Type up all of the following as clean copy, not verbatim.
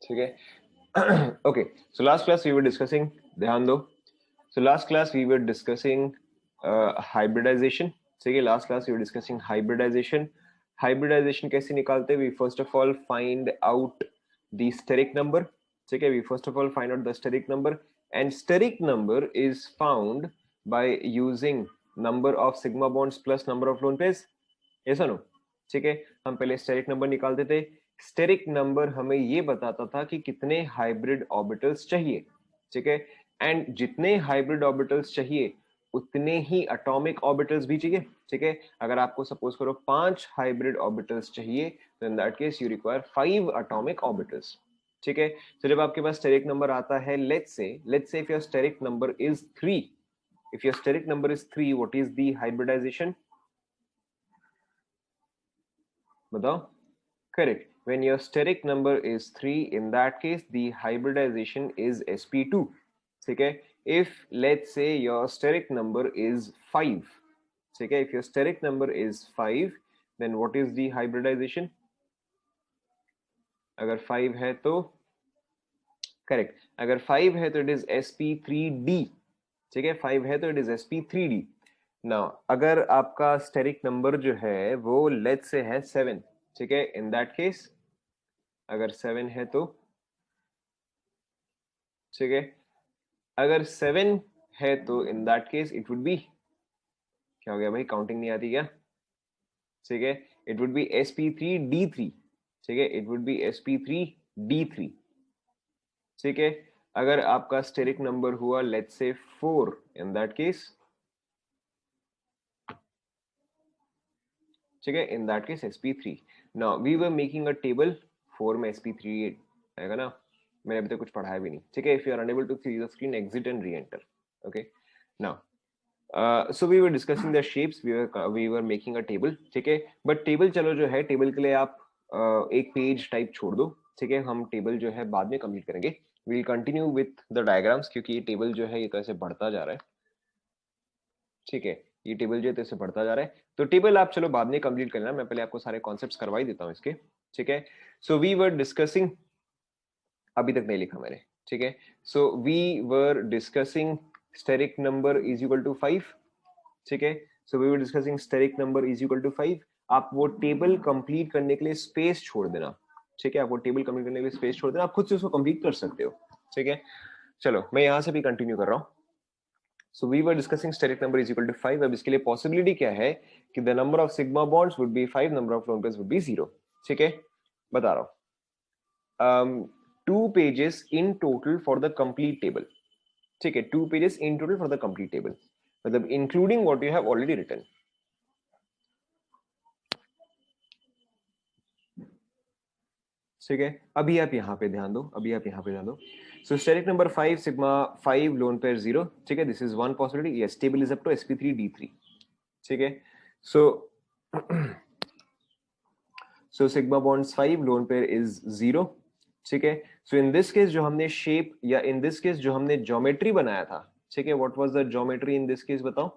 ठीक है. Okay, so last class we were discussing, ध्यान दो. So last class we were discussing hybridization. ठीक है, last class we were discussing hybridization. Hybridization कैसे निकालते हैं? We first of all find out the steric number. ठीक है, we first of all find out the steric number, and steric number is found by using number of sigma bonds plus number of lone pairs. ऐसा no. ठीक है, हम पहले steric number निकालते थे. Steric number हमें ये बताता था कि कितने हाइब्रिड ऑर्बिटल्स चाहिए. ठीक है, एंड जितने हाइब्रिड ऑर्बिटल्स चाहिए उतने ही एटॉमिक ऑर्बिटल्स भी चाहिए. ठीक है, अगर आपको सपोज करो 5 हाइब्रिड ऑर्बिटल्स चाहिए तो इन that case you require 5 atomic orbitals. ठीक है, तो जब आपके पास स्टेरिक नंबर आता है, let's say if your steric number is 3, if your steric number is 3, what is the hybridization? बताओ. Correct. When your steric number is 3, in that case the hybridization is sp2. ठीक है, if let's say your steric number is 5, ठीक है, if your steric number is 5, then what is the hybridization? अगर 5 है तो correct, अगर 5 है तो इट इज sp3d. ठीक है, 5 है तो इट इज sp3d. नाउ अगर आपका स्टेरिक नंबर जो है वो लेट्स से है 7, ठीक है, इन दैट केस अगर 7 है तो ठीक है, अगर 7 है तो इन that case it would be, क्या हो गया भाई, काउंटिंग नहीं आती क्या? ठीक है, इट वुड बी sp3d3. ठीक है, इट वुड बी sp3d3. ठीक है, अगर आपका स्टेरिक नंबर हुआ let's say 4, in that case ठीक है, in that case sp3. Now we were making a table. 4 में sp3 आएगा ना, मैंने अभी तक कुछ पढ़ाया भी नहीं. ठीक है, if you are unable to see the screen, exit and reenter. Okay, now so we were discussing the shapes, we were making a table. ठीक है, बट टेबल चलो जो है, टेबल के लिए आप एक पेज टाइप छोड़ दो. ठीक है, हम टेबल जो है बाद में कंप्लीट करेंगे. We will continue with the diagrams, क्योंकि ये टेबल जो है ये तो ऐसे बढ़ता जा रहा है. ठीक है, ये टेबल जो है तो ऐसे बढ़ता जा रहा है, तो टेबल आप चलो बाद में कंप्लीट करना, मैं पहले आपको सारे कॉन्सेप्ट्स करवा ही देता हूँ इसके. ठीक है, सो वी वर डिस्कसिंग, अभी तक नहीं लिखा मैंने. ठीक है, so we were discussing steric number is equal to 5. ठीक है, so we were discussing steric number is equal to 5. आप वो टेबल कंप्लीट करने के लिए स्पेस छोड़ देना. ठीक है, आप वो टेबल कंप्लीट करने के लिए स्पेस छोड़ देना, आप खुद से उसको कंप्लीट कर सकते हो. ठीक है, चलो मैं यहां से भी कंटिन्यू कर रहा हूं. So we were discussing steric number is equal to 5. अब इसके लिए possibility क्या है कि the number of sigma bonds would be 5, number of lone pairs would be 0. ठीक है, बता रहा हूँ. 2 pages in total for the complete table. ठीक है, 2 pages in total for the complete table, मतलब including what you have already written. ठीक है, अभी आप यहाँ पे ध्यान दो, So steric number 5, sigma 5, lone pair 0. ठीक है, this is one possibility. Yes, table is up to sp3d3. ठीक है, so sigma bonds 5, lone pair is 0. ठीक है, so in this case जो हमने shape या in this case जो हमने geometry बनाया था, ठीक है, what was the geometry in this case बताओ.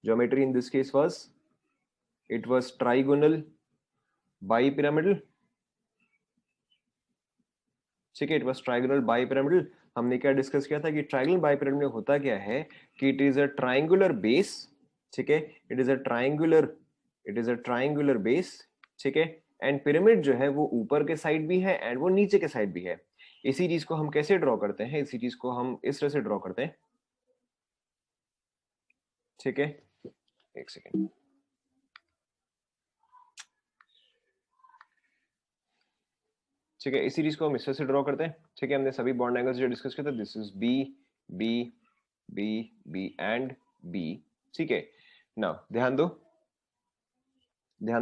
Geometry in this case was, it was trigonal bipyramidal. ठीक है, इट वाज ट्रायंगुलर बाइपिरामिडल. हमने क्या डिस्कस किया था कि ट्रायंगुलर बाइपिरामिड में होता क्या है कि it is a triangular base. ठीक है, it is a triangular base. ठीक है, एंड पिरामिड जो है वो ऊपर के साइड भी है एंड वो नीचे के साइड भी है. इसी चीज को हम कैसे ड्रॉ करते हैं, इसी चीज को हम इस तरह से ड्रॉ करते हैं. ठीक है, एक सेकेंड. ठीक है, इसी चीज को हम इस तरह से ड्रॉ करते हैं. ठीक है, हमने सभी बॉन्ड एंगल्स जो डिस्कस किए थे, this is B B B B and B. ठीक है, नाउ ध्यान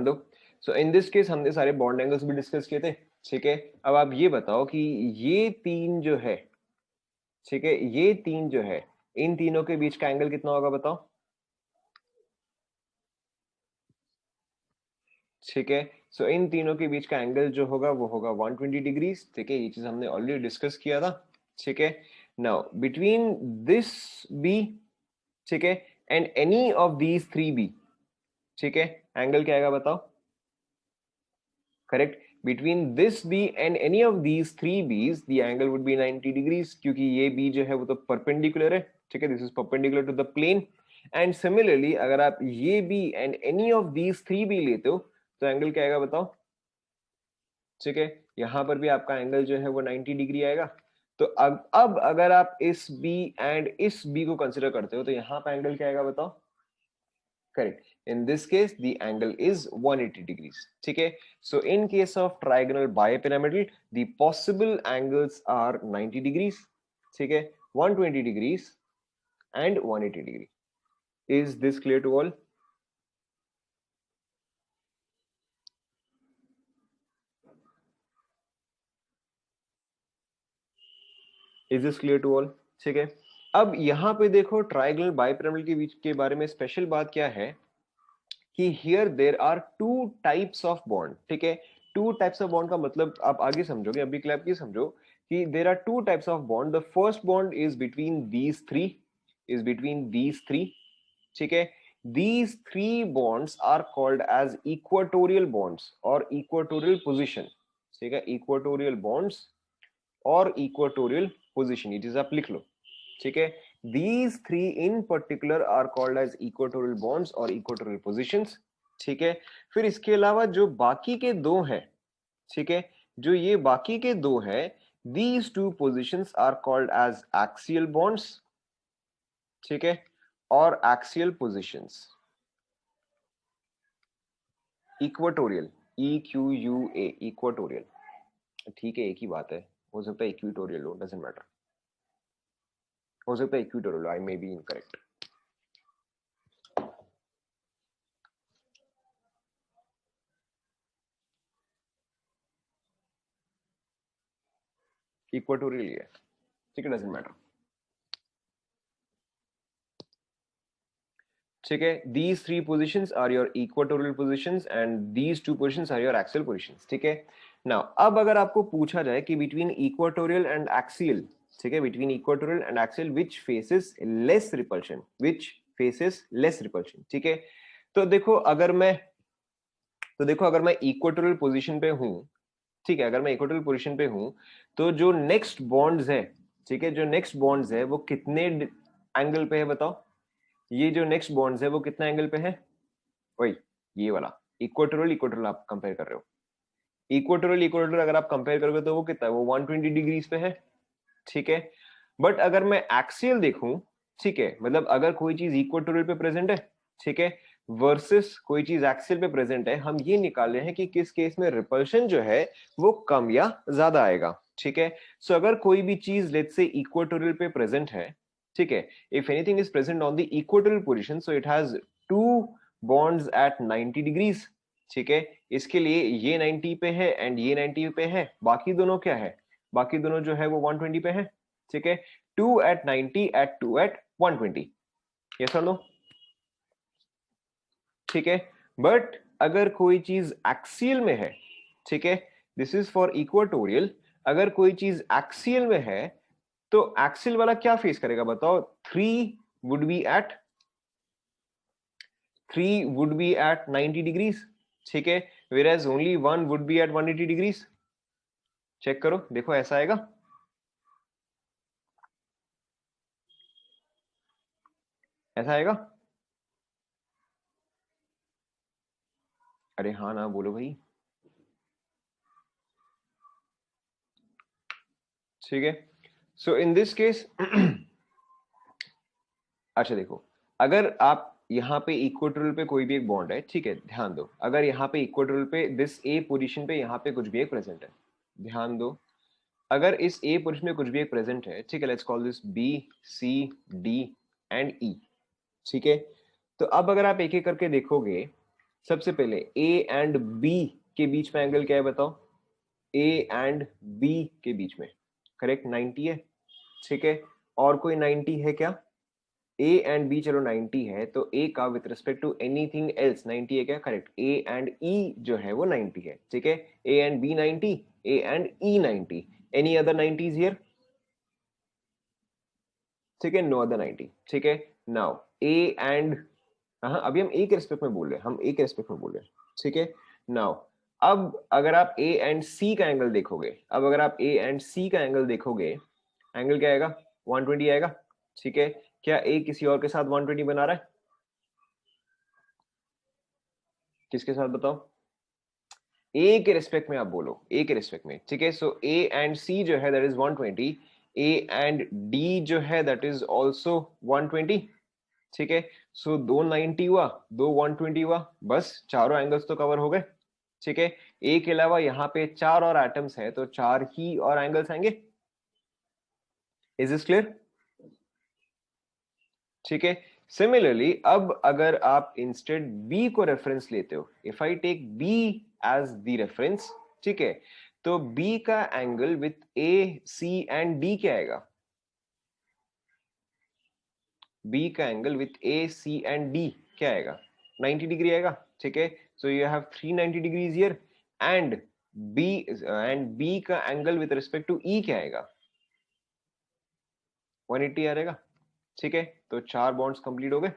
दो. सो इन दिस केस हमने सारे बॉन्ड एंगल्स भी डिस्कस किए थे. ठीक है, अब आप ये बताओ कि ये तीन जो है, ठीक है, ये तीन जो है, इन तीनों के बीच का एंगल कितना होगा बताओ. ठीक है, सो इन तीनों के बीच का एंगल जो होगा वो होगा 120 डिग्रीज. ठीक है, ये चीज हमने ऑलरेडी डिस्कस किया था. ठीक है, नाउ बिटवीन दिस बी, ठीक है, and any of these 3 B, ठीक है, एंगल क्या आएगा बताओ. Correct, between this B and any of these three B's the angle would be 90 degrees, क्योंकि ये B जो है वो तो perpendicular है, ठीक है, this is perpendicular to the plane. And similarly अगर आप ये B and any of these three B लेते हो तो एंगल क्या आएगा बताओ, ठीक है, यहां पर भी आपका एंगल जो है वो 90 डिग्री आएगा. तो अब अगर आप इस B एंड इस B को कंसिडर करते हो तो यहाँ पे एंगल क्या आएगा बताओ, correct, in this case the angle is 180 degrees, ठीक है. So in case of trigonal bipyramidal the possible angles are 90 degrees, ठीक है, 120 degrees and 180 degree. Is this clear to all? Is this clear to all? ठीक है. अब यहाँ पे देखो ट्राइगोनल बाइपिरामिडल के बीच के बारे में स्पेशल बात क्या है कि here there are two types of bond, ठीक है. टू टाइप्स ऑफ बॉन्ड का मतलब आप आगे समझोगे, अभी के लिए आप ये समझो कि there are two types of bond. The first bond is between these three, ठीक है. These three bonds are called as equatorial bonds or equatorial position, ठीक है, equatorial bonds और equatorial position, ये चीज आप लिख लो, ठीक है. These three in particular are called as equatorial bonds और equatorial positions, ठीक है. फिर इसके अलावा जो बाकी के दो हैं, ठीक है, जो ये बाकी के दो हैं, these two positions are called as axial bonds, ठीक है, और axial positions. Equatorial, EQUA, equatorial, ठीक है, एक ही बात है, हो सकता है इक्वेटोरियल हो, डजंट मैटर, हो सकता है equatorial, I may be incorrect. Equatorial है, ठीक है, डजंट मैटर, ठीक है. These three positions are your equatorial positions and these two positions are your axial positions, ठीक है. नाउ अब अगर आपको पूछा जाए कि बिटवीन इक्वाटोरियल एंड एक्सियल, ठीक है, between equatorial and axial which faces less repulsion, which faces less repulsion, ठीक है. तो देखो अगर मैं इक्वाटोरियल पोजीशन पे हूं, ठीक है, अगर मैं इक्वाटोरियल पोजीशन पे हूं तो जो नेक्स्ट बॉन्ड्स है, ठीक है, जो नेक्स्ट बॉन्ड्स है वो कितने एंगल पे है बताओ. ये जो नेक्स्ट बॉन्ड्स है वो कितना एंगल पे है, वही ये वाला इक्वाटोरियल आप कंपेयर कर रहे हो. इक्वाटोरियल अगर आप कंपेयर करोगे तो वो कितना है, वो 120 डिग्रीज पे है, ठीक है. बट अगर मैं एक्सियल देखूं, ठीक है, मतलब अगर कोई चीज इक्वाटोरियल पे प्रेजेंट है, ठीक है, वर्सेस कोई चीज एक्सियल पे प्रेजेंट है, हम ये निकाल रहे हैं कि किस केस में रिपल्शन जो है वो कम या ज्यादा आएगा, ठीक है. सो अगर कोई भी चीज लेट्स से इक्वाटोरियल पे प्रेजेंट है, ठीक है, if anything is present on the equatorial position so it has two bonds at 90 degrees, ठीक है. इसके लिए ये 90 पे है एंड ये 90 पे है, बाकी दोनों क्या है, बाकी दोनों जो है वो 120 पे है, ठीक है. 2 at 90 at 2 at 120, yes or no, ठीक है. बट अगर कोई चीज एक्सियल में है, ठीक है, दिस इज फॉर इक्वाटोरियल, अगर कोई चीज एक्सियल में है तो एक्सियल वाला क्या फेस करेगा बताओ, 3 would be at 90 डिग्रीज, ठीक है, whereas only 1 would be at 180 degrees. Check करो, देखो ऐसा आएगा, ऐसा आएगा. अरे हाँ ना बोलो भाई, ठीक है. सो इन दिस केस अच्छा देखो, अगर आप यहाँ पे इक्वेटोरियल पे कोई भी एक बॉन्ड है, ठीक है, ध्यान दो, अगर यहाँ पे इक्वेटोरियल पे दिस ए पोजीशन पे यहाँ पे कुछ भी एक प्रेजेंट है, ध्यान दो, अगर इस ए पोजीशन में कुछ भी एक प्रेजेंट है, ठीक है, let's call this B C D and E, ठीक है. तो अब अगर आप एक एक करके देखोगे, सबसे पहले ए एंड बी के बीच में एंगल क्या है बताओ, ए एंड बी के बीच में, करेक्ट, 90 है, ठीक है. और कोई 90 है क्या, ए एंड बी चलो 90 है, तो ए का with respect to anything else 90 है क्या, करेक्ट. ए एंड ई जो है वो 90 है, ठीक है. A and B 90, A and E 90, any other 90s here, ठीक है, नो अदर 90, ठीक है. नाउ ए एंड, हाँ अभी हम ए के रिस्पेक्ट में बोल रहे हैं, हम ए के रिस्पेक्ट में बोल रहे हैं, ठीक है. नाउ अब अगर आप ए एंड सी का एंगल देखोगे, अब अगर आप ए एंड सी का एंगल देखोगे, एंगल क्या आएगा? 120 आएगा, ठीक है। क्या ए किसी और के साथ 120 बना रहा है? किसके साथ बताओ? ए के रिस्पेक्ट में आप बोलो, ए के रिस्पेक्ट में, ठीक है। सो ए एंड सी जो है that is 120, A and D जो है दैट इज ऑल्सो 120, ठीक है। सो दो 90 हुआ, दो 120 हुआ, बस चारों एंगल्स तो कवर हो गए, ठीक है। ए के अलावा यहाँ पे चार और एटम्स हैं, तो चार ही और एंगल्स आएंगे। Is this clear? ठीक है। सिमिलरली अब अगर आप इंस्टेड बी को रेफरेंस लेते हो, if I take B as the reference, ठीक है, तो बी का angle with A C and D क्या आएगा? बी का angle with A C and D क्या आएगा? 90 डिग्री आएगा, ठीक है। So you have 390 degrees here, and B का angle with respect to E क्या आएगा? 180 आएगा, ठीक है। तो चार बॉन्ड्स कंप्लीट हो गए।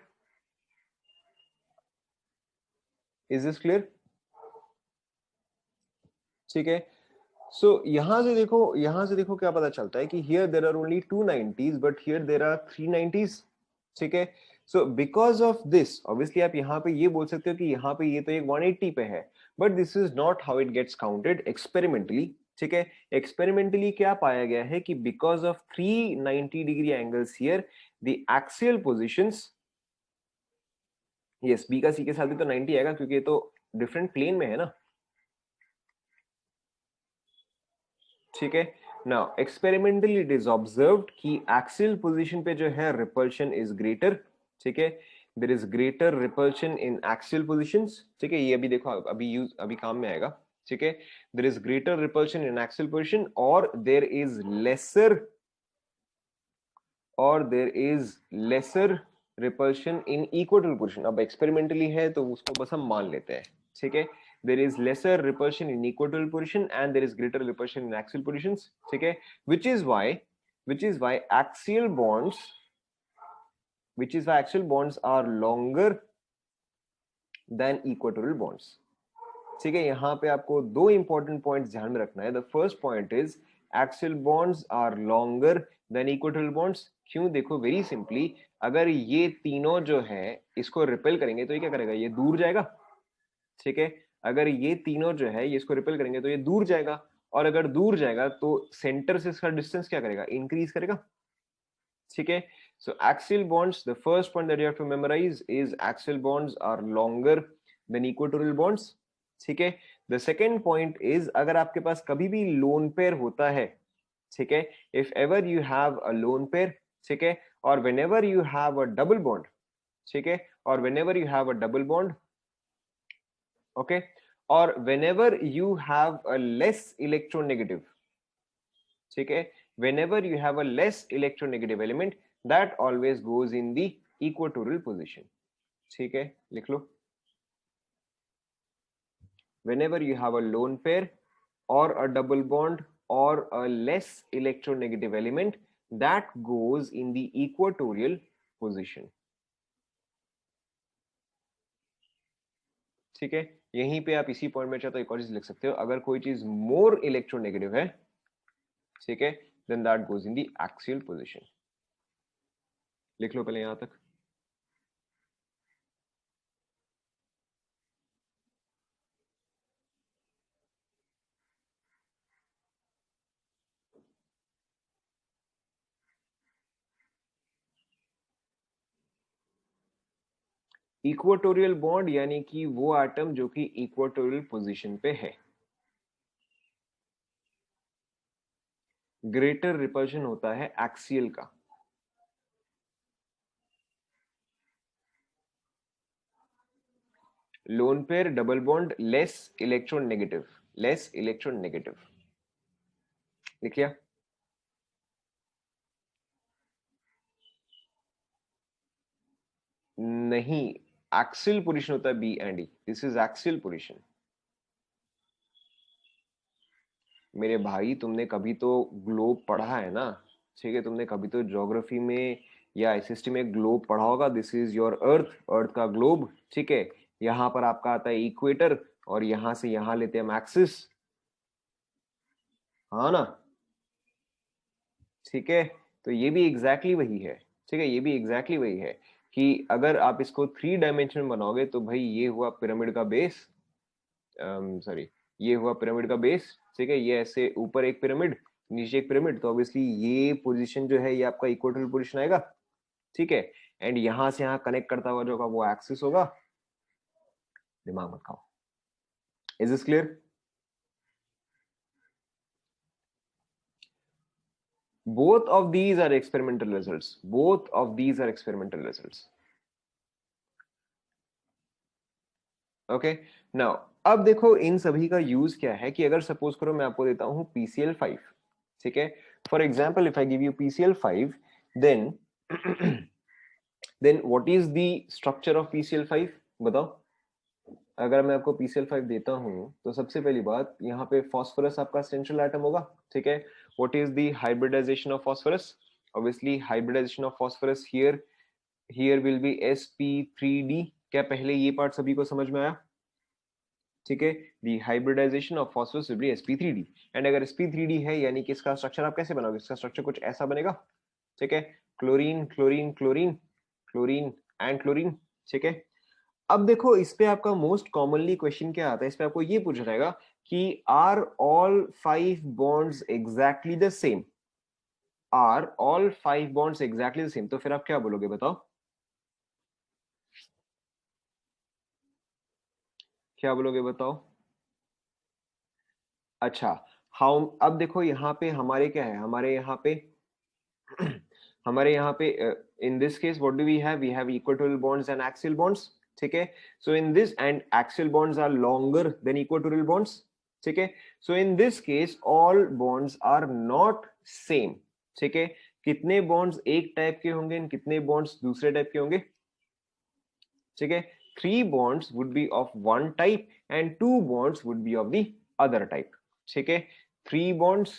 Is this clear? ठीक है। सो यहां से देखो क्या पता चलता है कि here there are only 290s but here there are 390s, ठीक है। So because of this obviously आप यहाँ पे ये बोल सकते हो कि यहाँ पे ये तो एक 180 पे है, but this is not how it gets counted experimentally, ठीक है। एक्सपेरिमेंटली क्या पाया गया है कि because of 390 degree angles here the axial positions, yes B का सी के साथ भी तो 90 आएगा क्योंकि ये तो डिफरेंट प्लेन में है ना, ठीक है। Now experimentally it is observed कि एक्सियल पोजीशन पे जो है रिपल्शन इज ग्रेटर, ठीक है। There is greater repulsion in axial positions, ठीक है। ये अभी देखो अभी काम में आएगा, ठीक है। There is greater repulsion in axial position और there is lesser repulsion in equatorial position. अब एक्सपेरिमेंटली है तो उसको बस हम मान लेते हैं, ठीक है। there is lesser repulsion in equatorial position and there is greater repulsion in axial positions, ठीक है। which is why axial bonds are longer than equatorial bonds, ठीक है। यहाँ पे आपको दो इंपॉर्टेंट पॉइंट्स ध्यान में रखना है। The first point is axial bonds are longer than equatorial bonds. क्यों? देखो वेरी सिंपली, अगर ये तीनों जो है इसको रिपेल करेंगे तो ये क्या करेगा? ये दूर जाएगा, ठीक है। अगर ये तीनों जो है ये इसको रिपेल करेंगे तो ये दूर जाएगा, और अगर दूर जाएगा तो सेंटर से इसका डिस्टेंस क्या करेगा? इंक्रीज करेगा, ठीक है। So axial bonds, the first point that you have to memorise is axial bonds are longer than equatorial bonds, ठीक है। द सेकेंड पॉइंट इज अगर आपके पास कभी भी लोन पेयर होता है, ठीक है, if ever you have a loan pair, ठीक है, और when ever you have a double bond, ठीक है, और when ever you have a double bond, okay, or whenever you have a less electronegative, ठीक है, whenever you have a less electronegative element that always goes in the equatorial position, ठीक है, लिख लो। whenever you have a lone pair or a double bond or a less electronegative element that goes in the equatorial position, ठीक है। यहीं पे आप इसी point में चाहे तो एक और चीज लिख सकते हो, अगर कोई चीज मोर इलेक्ट्रोनेगेटिव है, ठीक है, then that goes in the axial position। लिख लो पहले यहां तक। इक्वेटोरियल बॉन्ड यानी कि वो एटम जो कि इक्वेटोरियल पोजीशन पे है। ग्रेटर रिपल्शन होता है एक्सियल का। Lone pair, double bond, less electronegative, less electronegative, लिख लिया? नहीं, एक्सियल पोजीशन होता है B and E, this is axial position. मेरे भाई तुमने कभी तो ग्लोब पढ़ा है ना, ठीक है, तुमने कभी तो ज्योग्राफी में या एसएसटी में ग्लोब पढ़ा होगा। दिस इज योर अर्थ, अर्थ का ग्लोब, ठीक है। यहाँ पर आपका आता है इक्वेटर, और यहां से यहां लेते हैं हम एक्सिस, हाँ ना, ठीक है। तो ये भी एग्जैक्टली वही है, ठीक है, ये भी एग्जैक्टली वही है कि अगर आप इसको 3 डायमेंशन में बनाओगे तो भाई ये हुआ पिरामिड का बेस, सॉरी, ये हुआ पिरामिड का बेस, ठीक है, ये ऐसे ऊपर एक पिरामिड नीचे एक पिरामिड, तो ऑब्वियसली ये पोजीशन जो है ये आपका इक्वेटोरियल पोजीशन आएगा, ठीक है। एंड यहां से यहां कनेक्ट करता हुआ जो होगा वो एक्सिस होगा, दिमाग मत खाओ। Is this clear? both of these are experimental results, both of these are experimental results, okay. Now अब देखो इन सभी का यूज क्या है कि अगर सपोज करो मैं आपको देता हूं PCl5, ठीक है, for example if I give you PCl5, then then what is the structure of PCl5, बताओ। अगर मैं आपको PCl5 देता हूं तो सबसे पहली बात यहाँ पे फास्फोरस आपका सेंट्रल एटम होगा, ठीक है। What is the hybridization of phosphorus? Obviously hybridization of phosphorus here will be sp3d। क्या पहले ये पार्ट सभी को समझ में आया? ठीक है, the hybridisation of phosphorus will be sp3d। And अगर sp3d है यानी कि इसका स्ट्रक्चर आप कैसे बनाओगे? इसका स्ट्रक्चर कुछ ऐसा बनेगा, ठीक है, chlorine chlorine chlorine chlorine and chlorine, ठीक है। अब देखो इस पे आपका मोस्ट कॉमनली क्वेश्चन क्या आता है, इस पे आपको ये पूछा जाएगा कि are all 5 bonds exactly the same, are all 5 bonds exactly the same, तो फिर आप क्या बोलोगे बताओ, क्या बोलोगे बताओ? अच्छा, हाउ, अब देखो यहाँ पे हमारे क्या है, हमारे यहाँ पे हमारे यहाँ पे in this case what do we have equatorial bonds and axial bonds, ठीक है। So in this and axial bonds are longer than equatorial bonds, ठीक है। So in this case all bonds are not same, ठीक है। कितने bonds एक type के होंगे, कितने बॉन्ड्स दूसरे टाइप के होंगे, ठीक है। 3 bonds would be of one type and 2 bonds would be of the other type, ठीक है। 3 bonds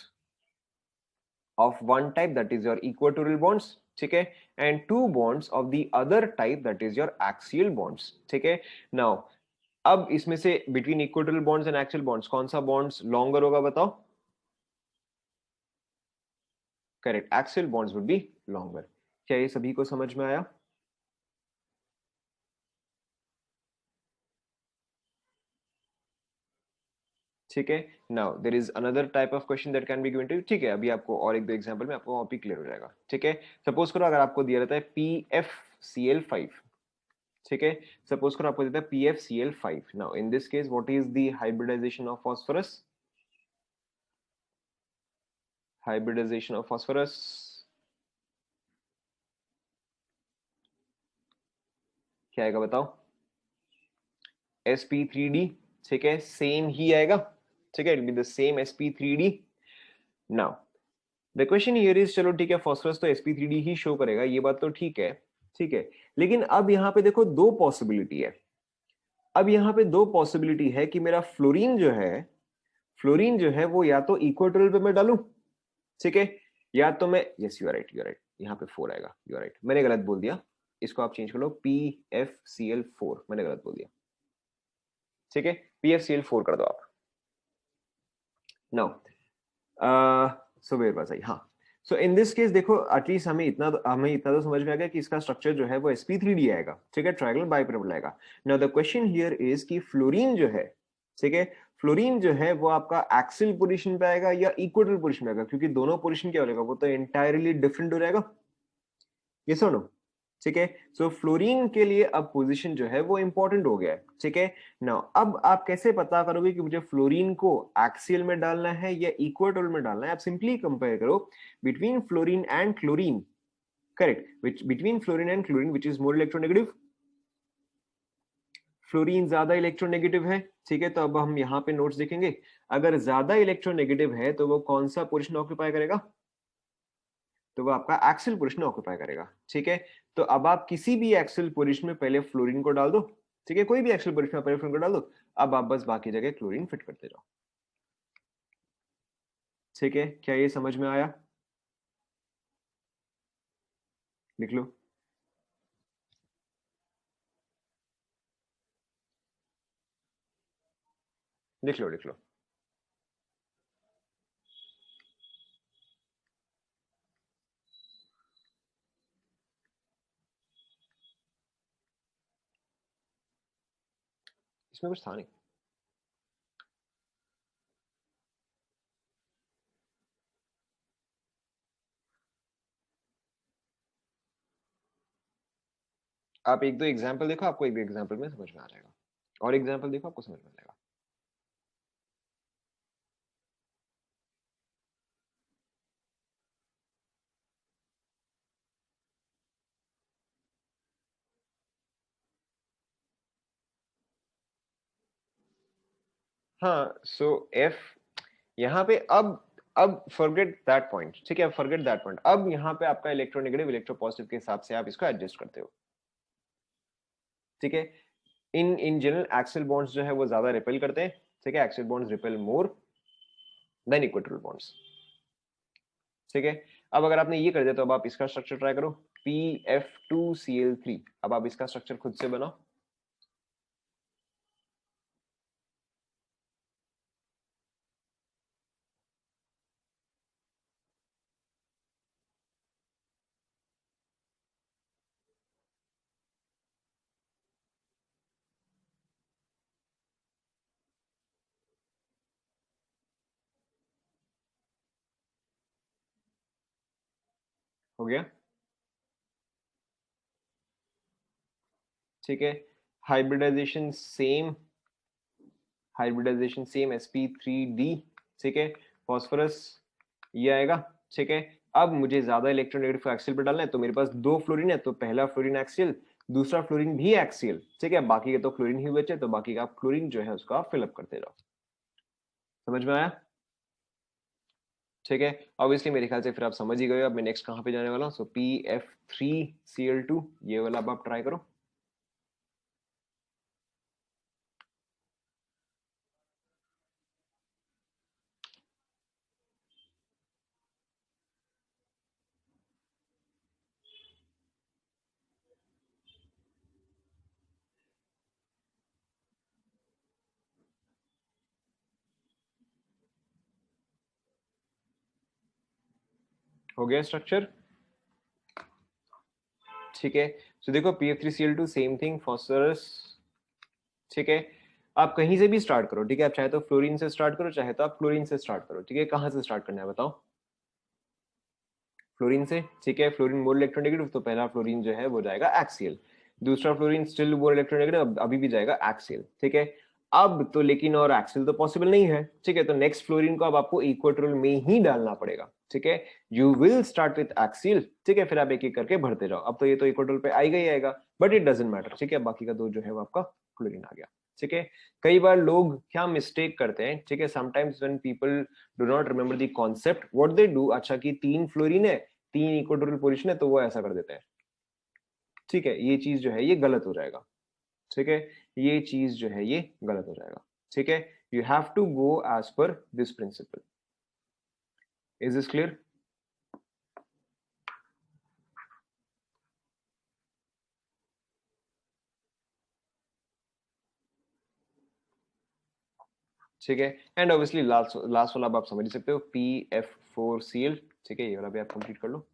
of one type that is your equatorial bonds, ठीक है, and 2 bonds of the other type that is your axial bonds, ठीक है। now अब इसमें से between equatorial bonds and axial bonds कौन सा bonds longer होगा बताओ? Correct, axial bonds would be longer। क्या ये सभी को समझ में आया? ठीक है। Now there is another type of question that can be given to you, ठीक है, अभी आपको और एक दो एग्जांपल में आपको और भी क्लियर हो जाएगा, ठीक है। सपोज करो अगर आपको दिया रहता है PFCl5, ठीक है, सपोज करो आपको देता है PFCl5, now in this case what is the hybridization of phosphorus, hybridization of phosphorus, क्या आएगा बताओ? sp3d, ठीक है, सेम ही आएगा, ठीक है, it will be the same sp3d। Now the question here is, चलो ठीक है, फास्फोरस तो sp3d ही शो करेगा, ये बात तो ठीक है, ठीक है। लेकिन अब यहाँ पे देखो दो पॉसिबिलिटी है, अब यहाँ पे दो पॉसिबिलिटी है कि मेरा फ्लोरीन जो है, फ्लोरीन जो है वो या तो इक्वेटोरियल पे मैं डालूं, ठीक है, या तो मैं, yes you are right, you are right, यहाँ पे 4 आएगा, यू आर राइट, मैंने गलत बोल दिया, इसको आप चेंज कर लो, PFCl4, मैंने गलत बोल दिया, ठीक है, PFCl4 कर दो आप। Now so where was I, हाँ, सो इन दिस केस देखो एटलीस्ट हमें इतना तो समझ में आ गया कि इसका स्ट्रक्चर जो है वो sp3d आएगा, ठीक है, ट्रायंगल बाइपिरामिड आएगा। Now the question here is कि फ्लोरीन जो है, ठीक है, फ्लोरीन जो है वो आपका एक्सियल पोजीशन पे आएगा या इक्वेटोरियल पोजीशन पे आएगा, क्योंकि दोनों पोजीशन क्या हो जाएगा, वो तो एंटायरली डिफरेंट हो जाएगा, ये सुनो, ठीक है। सो फ्लोरीन के लिए अब पोजीशन जो है वो इंपॉर्टेंट हो गया है, ठीक है। नाउ अब आप कैसे पता करोगे कि मुझे फ्लोरीन को एक्सियल में डालना है या इक्वेटोरियल में डालना है? आप सिंपली कंपेयर करो between fluorine and chlorine, correct, which between fluorine and chlorine which is more electronegative? Fluorine ज्यादा इलेक्ट्रोनेगेटिव है, ठीक है, तो अब हम यहाँ पे नोट्स देखेंगे, अगर ज्यादा इलेक्ट्रोनेगेटिव है तो वो कौन सा पोजीशन ऑक्यूपाई करेगा? तो वो आपका एक्सियल पोजीशन ऑक्यूपाई करेगा, ठीक है। तो अब आप किसी भी एक्सियल पोजीशन में पहले फ्लोरीन को डाल दो, ठीक है, कोई भी एक्सियल पोजीशन में पहले फ्लोरीन को डाल दो, अब आप बस बाकी जगह क्लोरीन फिट करते जाओ, ठीक है। क्या ये समझ में आया? लिख लो। लिख लो लिख लो। इसमें कुछ था नहीं। आप एक दो एग्जाम्पल देखो, आपको एक दो एग्जाम्पल में समझ में आ जाएगा, और एग्जाम्पल देखो आपको समझ में आ जाएगा। हाँ सो एफ यहाँ पे अब फॉरगेट दैट पॉइंट, ठीक है, फॉरगेट दैट पॉइंट। अब यहाँ पे आपका इलेक्ट्रोनेगेटिव इलेक्ट्रोपॉजिटिव के हिसाब से आप इसको एडजस्ट करते हो, ठीक है। इन इन जनरल एक्सियल बॉन्ड्स जो है वो ज्यादा रिपेल करते हैं, ठीक है, axial bonds repel more than equatorial bonds, ठीक है। अब अगर आपने ये कर दिया तो अब आप इसका स्ट्रक्चर ट्राई करो, PF2Cl3। अब आप इसका स्ट्रक्चर खुद से बनाओ। हो गया, ठीक है। Hybridisation same, hybridisation same sp3d, ठीक है। फॉस्फोरस ये आएगा, ठीक है। अब मुझे ज्यादा इलेक्ट्रोनेगेटिव एक्सियल पे डालना है, तो मेरे पास दो फ्लोरीन है, तो पहला फ्लोरीन एक्सियल, दूसरा फ्लोरीन भी एक्सियल, ठीक है। बाकी के तो फ्लोरीन ही बचे, तो बाकी का फ्लोरीन जो है उसको आप फिलअप करते जाओ। समझ में आया, ठीक है। ऑब्वियसली मेरे ख्याल से फिर आप समझ ही गए। अब मैं नेक्स्ट कहाँ पे जाने वाला हूँ, सो PF3Cl2 ये वाला अब आप ट्राई करो। हो गया स्ट्रक्चर, ठीक है। सो देखो PF3Cl2 सेम थिंग, फॉस्फोरस, ठीक है। आप कहीं से भी स्टार्ट करो, ठीक है। आप चाहे तो फ्लोरीन से स्टार्ट करो, चाहे तो आप क्लोरीन से स्टार्ट करो, ठीक है। कहाँ से स्टार्ट करना है बताओ? फ्लोरीन से, ठीक है। फ्लोरीन मोर इलेक्ट्रोनेगेटिव, तो पहला फ्लोरीन जो है वो जाएगा एक्सियल, दूसरा फ्लोरीन स्टिल मोर इलेक्ट्रोनेगेटिव, अभी भी जाएगा एक्सियल, ठीक है। अब तो लेकिन और एक्सियल तो पॉसिबल नहीं है, ठीक है। तो नेक्स्ट फ्लोरीन को अब आपको इक्वेटोरियल में ही डालना पड़ेगा, ठीक है। You will start with axial, ठीक है, फिर आप एक एक करके भरते जाओ। अब तो ये तो इक्वेटोरियल पे आएगा ही आएगा, बट इट डजेंट मैटर, ठीक है। बाकी का दो जो है वो आपका फ्लोरीन आ गया, ठीक है। कई बार लोग क्या मिस्टेक करते हैं, ठीक है, sometimes when people do not remember the concept, what they do, अच्छा कि तीन फ्लोरीन है, तीन इक्वेटोरियल पोजीशन है, तो वो ऐसा कर देते हैं, ठीक है। ये चीज जो है ये गलत हो जाएगा, ठीक है। ये चीज जो है ये गलत हो जाएगा, ठीक है। You have to go as per this principle. Is this clear? ठीक है। एंड ऑब्वियसली लास्ट लास्ट वाला आप समझ सकते हो, PF4Cl, ठीक है। ये वाला भी आप कंप्लीट कर लो।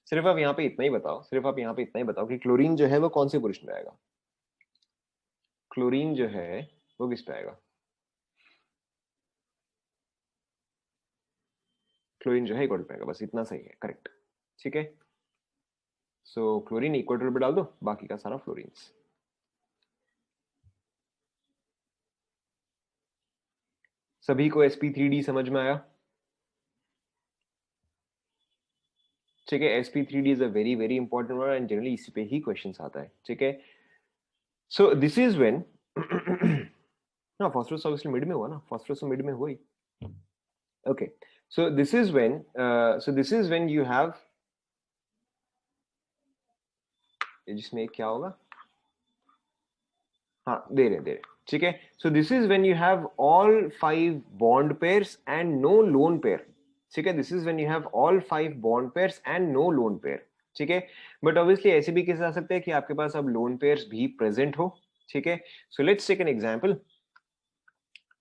सिर्फ आप यहाँ पे इतना ही बताओ, सिर्फ आप यहाँ पे इतना ही बताओ कि क्लोरीन जो है वो कौन से पोजिशन पे आएगा, क्लोरीन जो है वो किस पे आएगा? क्लोरीन जो है इक्वेटर पे आएगा, बस इतना सही है, करेक्ट, ठीक है। सो क्लोरीन इक्वेटर पे डाल दो, बाकी का सारा फ्लोरीन। सभी को sp3d समझ में आया? ठीक है। sp3d is a very very important word, and generally इसी पे ही क्वेश्चन आता है, ठीक है। सो दिस इज व्हेन ना फॉस्फोरस ऑब्वियसली मिड में हुआ ना, फॉस्फोरस तो मिड में हुआ ही, okay. So this is when, so this is when you have, जिसमें क्या होगा, हाँ दे रहे, ठीक है। So this is when you have all 5 bond pairs and no lone pair, ठीक है। This is when you have all 5 bond pairs and no lone pair, ठीक है। बट ऑब्वियसली ऐसे भी केस आ सकते हैं कि आपके पास अब लोन पेयर्स भी प्रेजेंट हो, ठीक है, so let's take an example.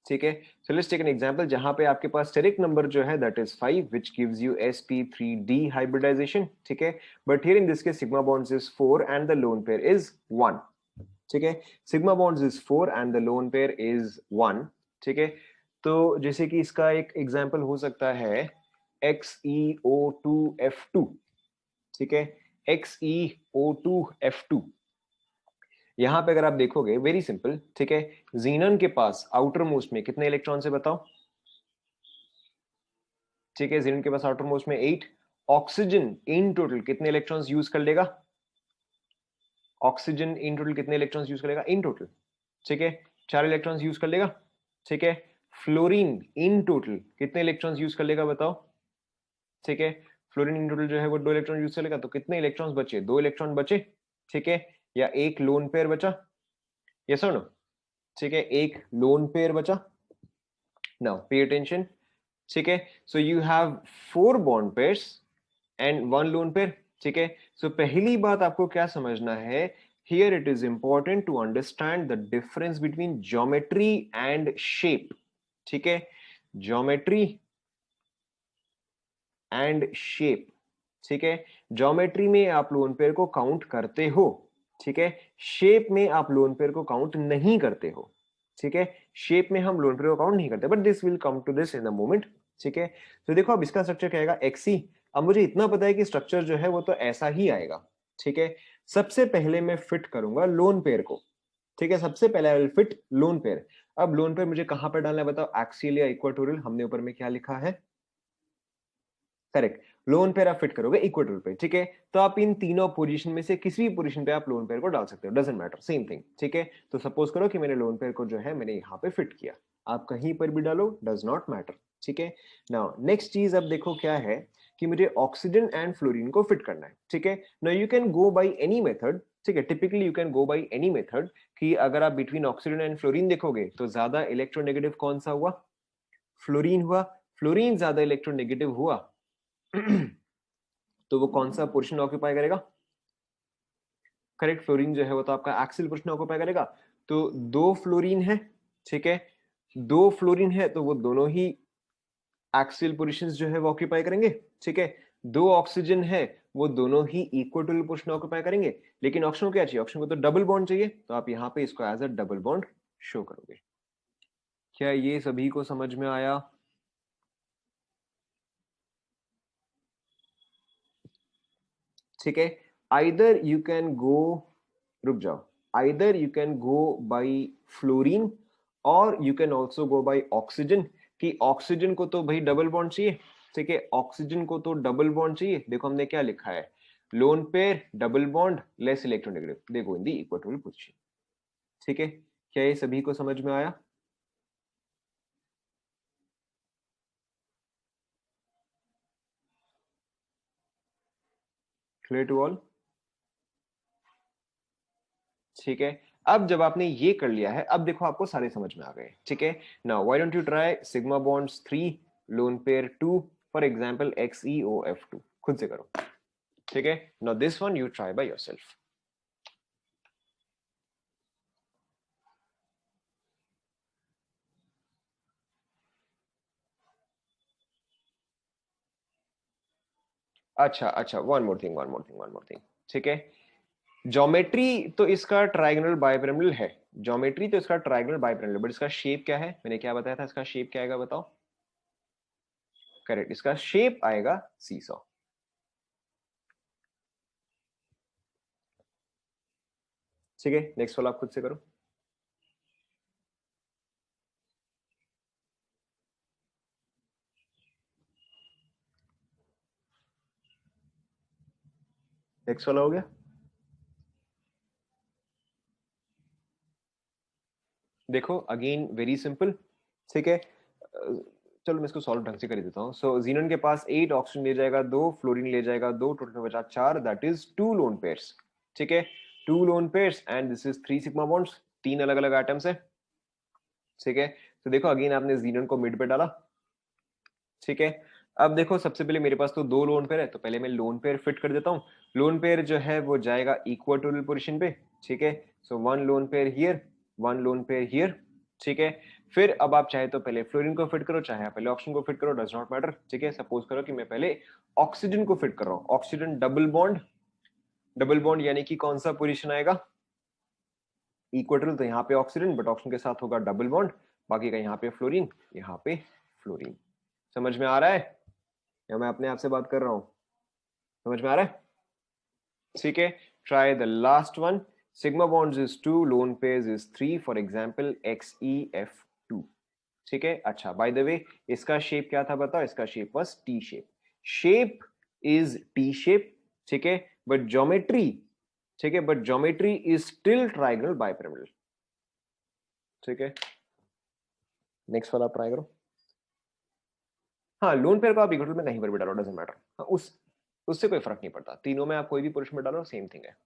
ठीक है, so let's take an example जहां पे आपके पास स्टेरिक नंबर जो है that is 5 which gives you sp3d hybridization. ठीक है, but here in this case sigma bonds is 4 and the lone pair is 1। ठीक है, sigma bonds is 4 and the lone pair is 1। ठीक है, तो जैसे कि इसका एक एग्जांपल हो सकता है XeO2F2। ठीक है, XeO2F2। यहां पे अगर आप देखोगे वेरी सिंपल, ठीक है, जीनन के पास आउटर मोस्ट में कितने इलेक्ट्रॉन है बताओ। ठीक है, जीनन के पास आउटर मोस्ट में 8। ऑक्सीजन इन टोटल कितने इलेक्ट्रॉन्स यूज कर लेगा? ऑक्सीजन इन टोटल कितने इलेक्ट्रॉन्स यूज करेगा इन टोटल? ठीक है, 4 इलेक्ट्रॉन्स यूज कर लेगा। ठीक है, फ्लोरीन इन टोटल कितने इलेक्ट्रॉन्स यूज कर लेगा बताओ। ठीक है, फ्लोरीन इन टोटल जो है वो 2 इलेक्ट्रॉन यूज कर लेगा, तो कितने इलेक्ट्रॉन्स बचे? 2 इलेक्ट्रॉन बचे। ठीक है, या एक लोन पेयर बचा? यस और नो? ठीक है, एक लोन पेयर बचा। Now pay attention. ठीक है, so you have 4 bond pairs and 1 lone pair. ठीक है, सो पहली बात आपको क्या समझना है, here it is important to understand the difference between geometry and shape. ठीक है, ज्योमेट्री एंड शेप। ठीक है, ज्योमेट्री में आप लोन पेयर को काउंट करते हो। ठीक है, शेप में आप लोन पेयर को काउंट नहीं करते हो। ठीक है, शेप में हम लोन पेयर को काउंट नहीं करते, but this will come to this in a moment. ठीक है, तो देखो अब इसका स्ट्रक्चर क्या आएगा, एक्सी। अब मुझे इतना पता है कि स्ट्रक्चर जो है वो तो ऐसा ही आएगा। ठीक है, सबसे पहले मैं फिट करूंगा लोन पेयर को। ठीक है, सबसे पहले I will fit lone pair. अब लोन पेयर मुझे कहां पर डालना है बताओ, एक्सियल या इक्वाटोरियल? हमने ऊपर में क्या लिखा है, करेक्ट, लोन पेयर आप फिट करोगे इक्वेटर पे। ठीक है, तो आप इन तीनों पोजीशन में से किसी भी पोजीशन पे आप लोन पेयर को डाल सकते हो, डजंट मैटर, सेम थिंग। ठीक है, तो सपोज करो कि मैंने लोन पेयर को जो है मैंने यहाँ पे फिट किया, आप कहीं पर भी डालो, डज नॉट मैटर। ठीक है, नाउ नेक्स्ट चीज अब देखो क्या है कि मुझे ऑक्सीजन एंड फ्लोरीन को फिट करना है। ठीक है, now you can go by any method. ठीक है, typically you can go by any method कि अगर आप बिटवीन ऑक्सीजन एंड फ्लोरीन देखोगे तो ज्यादा इलेक्ट्रोनेगेटिव कौन सा हुआ? फ्लोरीन हुआ। फ्लोरीन ज्यादा इलेक्ट्रोनेगेटिव हुआ तो वो कौन सा पोर्शन ऑक्यूपाई करेगा? करेक्ट, फ्लोरीन जो है वो तो आपका एक्सियल पोर्शन ऑक्यूपाई करेगा। तो दो फ्लोरीन है। ठीक है, दो फ्लोरीन है तो वो दोनों ही एक्सियल पोजीशंस जो है वो ऑक्यूपाई करेंगे। ठीक है, दो ऑक्सीजन है वो दोनों ही इक्वेटोरियल पोर्शन ऑक्यूपाई करेंगे। लेकिन ऑक्सीजन को क्या चाहिए? ऑक्सीजन को तो डबल बॉन्ड चाहिए, तो आप यहाँ पे इसको as a double bond show करोगे। क्या ये सभी को समझ में आया? ठीक है, आइदर यू कैन गो, रुक जाओ, either you can go by fluorine और you can also go by oxygen. कि ऑक्सीजन को तो भाई डबल बॉन्ड चाहिए। ठीक है, ऑक्सीजन को तो डबल बॉन्ड चाहिए। देखो हमने क्या लिखा है, loan pair double bond less electronegative, देखो इन दी इक्वेटोरियल पोजीशन। ठीक है, क्या ये सभी को समझ में आया? Clear to all? ठीक है, अब जब आपने ये कर लिया है, अब देखो आपको सारे समझ में आ गए। ठीक है, now why don't you try sigma bonds 3 lone pair 2 for example XeOF2, खुद से करो। ठीक है, now this one you try by yourself. अच्छा अच्छा, one more thing, one more thing, one more thing. ठीक है, ज्योमेट्री तो इसका ट्राइगोनल बाइपिरामिडल है। ज्योमेट्री तो इसका ट्राइगोनल बाइपिरामिडल, बट इसका शेप क्या है? मैंने क्या बताया था, इसका शेप क्या आएगा बताओ। करेक्ट, इसका शेप आएगा सीसॉ। ठीक है, नेक्स्ट वाला आप खुद से करो। नेक्स्ट वाला हो गया। देखो अगेन वेरी सिंपल। ठीक है, चलो मैं इसको सॉल्व ढंग से कर देता हूँ। सो जीनन के पास 8 ऑक्सीजन ले जाएगा, 2 फ्लोरीन ले जाएगा, 2 टोटल बचा 4, दैट इज 2 लोन पेयर्स। ठीक है, 2 lone pairs and this is 3 sigma bonds, 3 अलग अलग एटम्स है। ठीक है, तो देखो अगेन आपने जीनन को मिड पे डाला। ठीक है, अब देखो सबसे पहले मेरे पास तो 2 लोन पेयर है, तो पहले मैं लोन पेयर फिट कर देता हूँ। लोन पेयर जो है वो जाएगा इक्वाटोरियल पोजीशन पे। ठीक है, so one lone pair here, one lone pair here, ठीक है। फिर अब आप चाहे तो पहले फ्लोरीन को फिट करो, चाहे आप पहले ऑक्सीजन को फिट करो, डज नॉट मैटर, ठीक है। सपोज करो कि मैं पहले ऑक्सीजन को फिट कर रहा हूं, oxygen double bond, double bond यानी कि कौन सा पोजीशन आएगा, इक्वेटरल, तो यहाँ पे ऑक्सीजन, बट ऑक्सीजन के साथ होगा डबल बॉन्ड, बाकी का यहाँ पे फ्लोरीन, यहाँ पे फ्लोरीन। समझ में आ रहा है या मैं अपने आप से बात कर रहा हूं? समझ में आ रहा है? ठीक है, try the last one, sigma bonds is 2, lone pairs is 3, for example XeF2, ठीक है। अच्छा, बाय द वे इसका शेप क्या था बताओ, इसका shape was T shape, shape is T shape, ठीक है, बट ज्योमेट्री, ठीक है, but geometry is still trigonal bipyramidal, ठीक है। नेक्स्ट वाला ट्राई करो। हाँ, लोन पेयर को आप इक्वल में कहीं पर भी डालो, डजंट मैटर, हाँ, उससे कोई फर्क नहीं पड़ता, तीनों में आप कोई भी पोजीशन में डालो सेम थिंग है।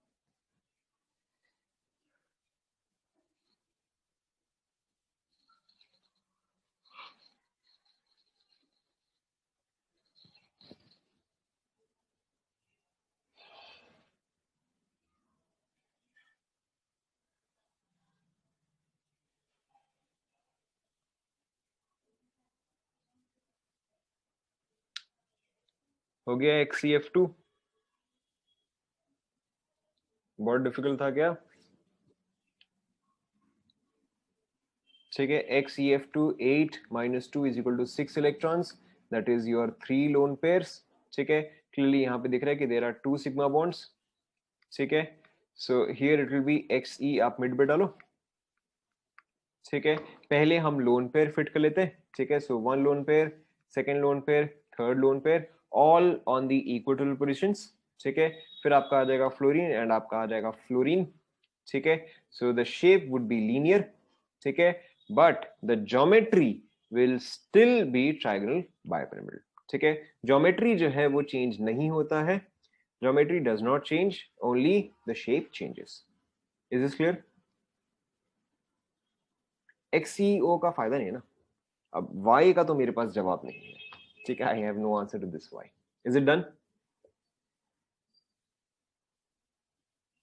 हो गया XeF2, बहुत डिफिकल्ट था क्या? ठीक है, XeF2 8 - 2 = 6 electrons, that is your 3 lone pairs, ठीक है। क्लियरली यहाँ पे दिख रहा है कि देयर आर 2 सिग्मा बॉन्ड्स, ठीक है। So here it will be Xe, आप मिड पे डालो, ठीक है। पहले हम लोन पेयर फिट कर लेते हैं, ठीक है। So one lone pair, second lone pair, third lone pair, all on the equatorial positions, ठीक है। फिर आपका आ जाएगा फ्लोरीन एंड आपका आ जाएगा फ्लोरीन, ठीक है। So the shape would be linear, ठीक है, but the geometry will still be trigonal bipyramidal, ठीक है। ज्योमेट्री जो है वो चेंज नहीं होता है, geometry does not change, only the shape changes. Is this clear? XCO का फायदा नहीं है ना, अब वाई का तो मेरे पास जवाब नहीं है, ठीक है। I have no answer to this why. Is it done?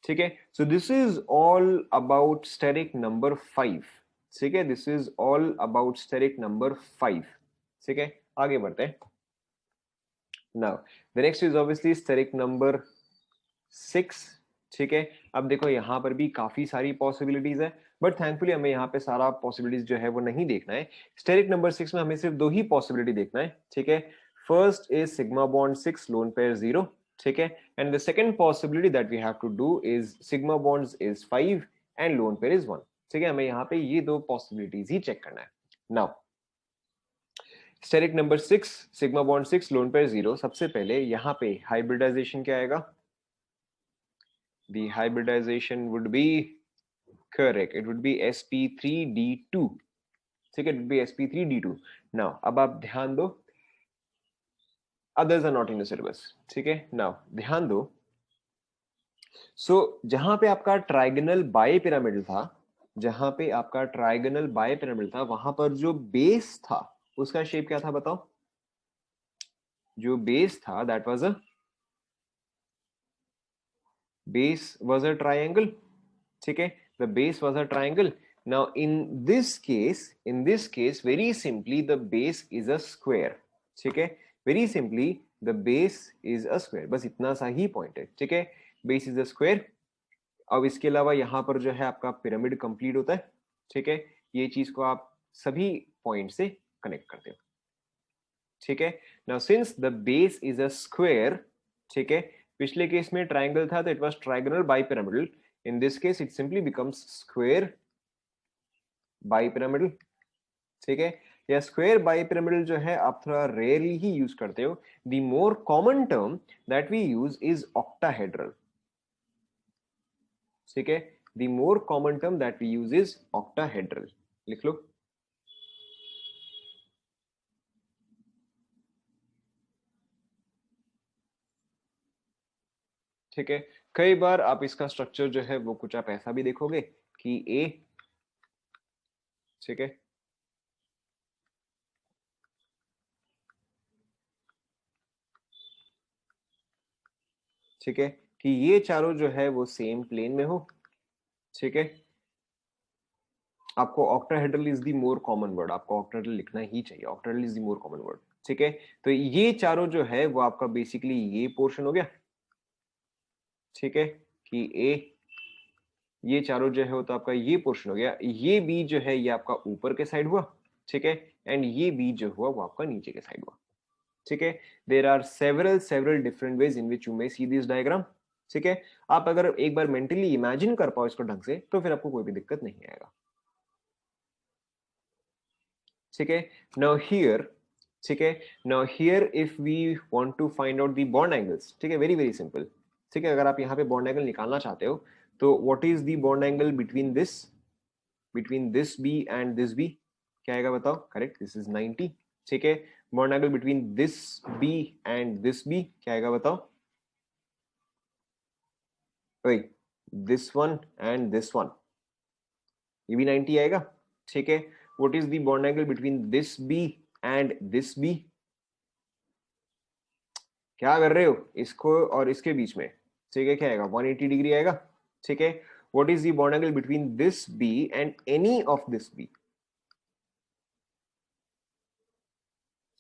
ठीक है, so this is all about steric number 5, ठीक है, this is all about steric number 5, ठीक है। आगे बढ़ते हैं। Now the next is obviously steric number 6, ठीक है। अब देखो यहाँ पर भी काफी सारी पॉसिबिलिटीज है, बट थैंकफुली हमें यहाँ पे सारा पॉसिबिलिटीज जो है वो नहीं देखना है। स्टेरिक नंबर 6 में हमें सिर्फ दो ही पॉसिबिलिटी देखना है, ठीक है। First is sigma bond 6, lone pair 0, ठीक है। And the second possibility that we have to do is sigma bonds is 5 and lone pair is 1, ठीक है। हमें यहाँ पे ये दो पॉसिबिलिटीज ही चेक करना है। Now steric number 6, sigma bond 6, lone pair 0, सबसे पहले यहाँ पे हाइब्रिडाइजेशन क्या आएगा? The hybridization would be correct. It would be sp3d2, ठीक है, it would be sp3d2. Now अब आप ध्यान दो, others are not in the syllabus, ठीक है। Now ध्यान दो, जहां पे आपका ट्राइगोनल बाइपिरामिडल था, जहां पे आपका ट्राइगोनल बाइपिरामिडल था, वहां पर जो बेस था उसका शेप क्या था बताओ? जो बेस था दैट वाज अ ट्राइंगल, ठीक है, the base was a triangle. Now in this case very simply the base is a square, ठीक है, very simply the base is a square, बस इतना सा ही पॉइंट है, ठीक है, base is a square। अब इसके अलावा यहाँ पर जो है आपका पिरामिड कंप्लीट होता है, ठीक है, ये चीज को आप सभी पॉइंट से कनेक्ट करते हो, ठीक है। Now since the base is a square, ठीक है, पिछले केस में ट्राइंगल था तो it was trigonal bipyramidal, in this case it simply becomes square bipyramidal, ठीक है। या स्क्वायर बाइपिरामिडल जो है आप थोड़ा रेयरली ही यूज करते हो, the more common term that we use is octahedral, ठीक है, the more common term that we use is octahedral, लिख लो। ठीक है, कई बार आप इसका स्ट्रक्चर जो है वो कुछ आप ऐसा भी देखोगे कि ए, ठीक है, ठीक है, कि ये चारों जो है वो सेम प्लेन में हो, ठीक है, आपको octahedral is the more common word, आपको ऑक्टाहेड्रल लिखना ही चाहिए, octahedral is the more common word. ठीक है, तो ये चारों जो है वो आपका बेसिकली ये पोर्शन हो गया। ठीक है, कि ए, ये चारों जो है वो तो आपका ये पोर्शन हो गया, ये बी जो है ये आपका ऊपर के साइड हुआ। ठीक है, एंड ये बी जो हुआ वो आपका नीचे के साइड हुआ। ठीक है, there are several different ways in which you may see this diagram. ठीक है, आप अगर एक बार मेंटली इमेजिन कर पाओ इसको ढंग से तो फिर आपको कोई भी दिक्कत नहीं आएगा। ठीक है, नाउ हियर, ठीक है, now here if we want to find out the bond angles, ठीक है, वेरी वेरी सिंपल। ठीक है, अगर आप यहाँ पे बॉन्ड एंगल निकालना चाहते हो तो what is the bond angle between this B and this B, क्या आएगा बताओ? Correct, this is 90। ठीक है, bond angle between this B and this B क्या आएगा बताओ? वही, this one and this one, ये भी 90 आएगा। ठीक है, what is the bond angle between this B and this B? क्या कर रहे हो, इसको और इसके बीच में? ठीक है, क्या आएगा? 180 डिग्री आएगा। ठीक है, what is the bond angle between this B and any of this B?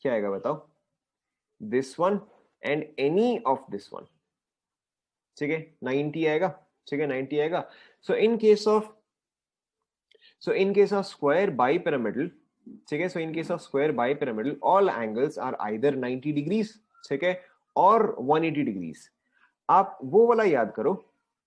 क्या आएगा बताओ? This one and any of this one. ठीक है, 90 आएगा। ठीक है, 90 आएगा। So in case of square bipyramidal, ठीक है, so in case of square bipyramidal all angles are either 90 degrees, ठीक है, और 180 डिग्रीज। आप वो वाला याद करो।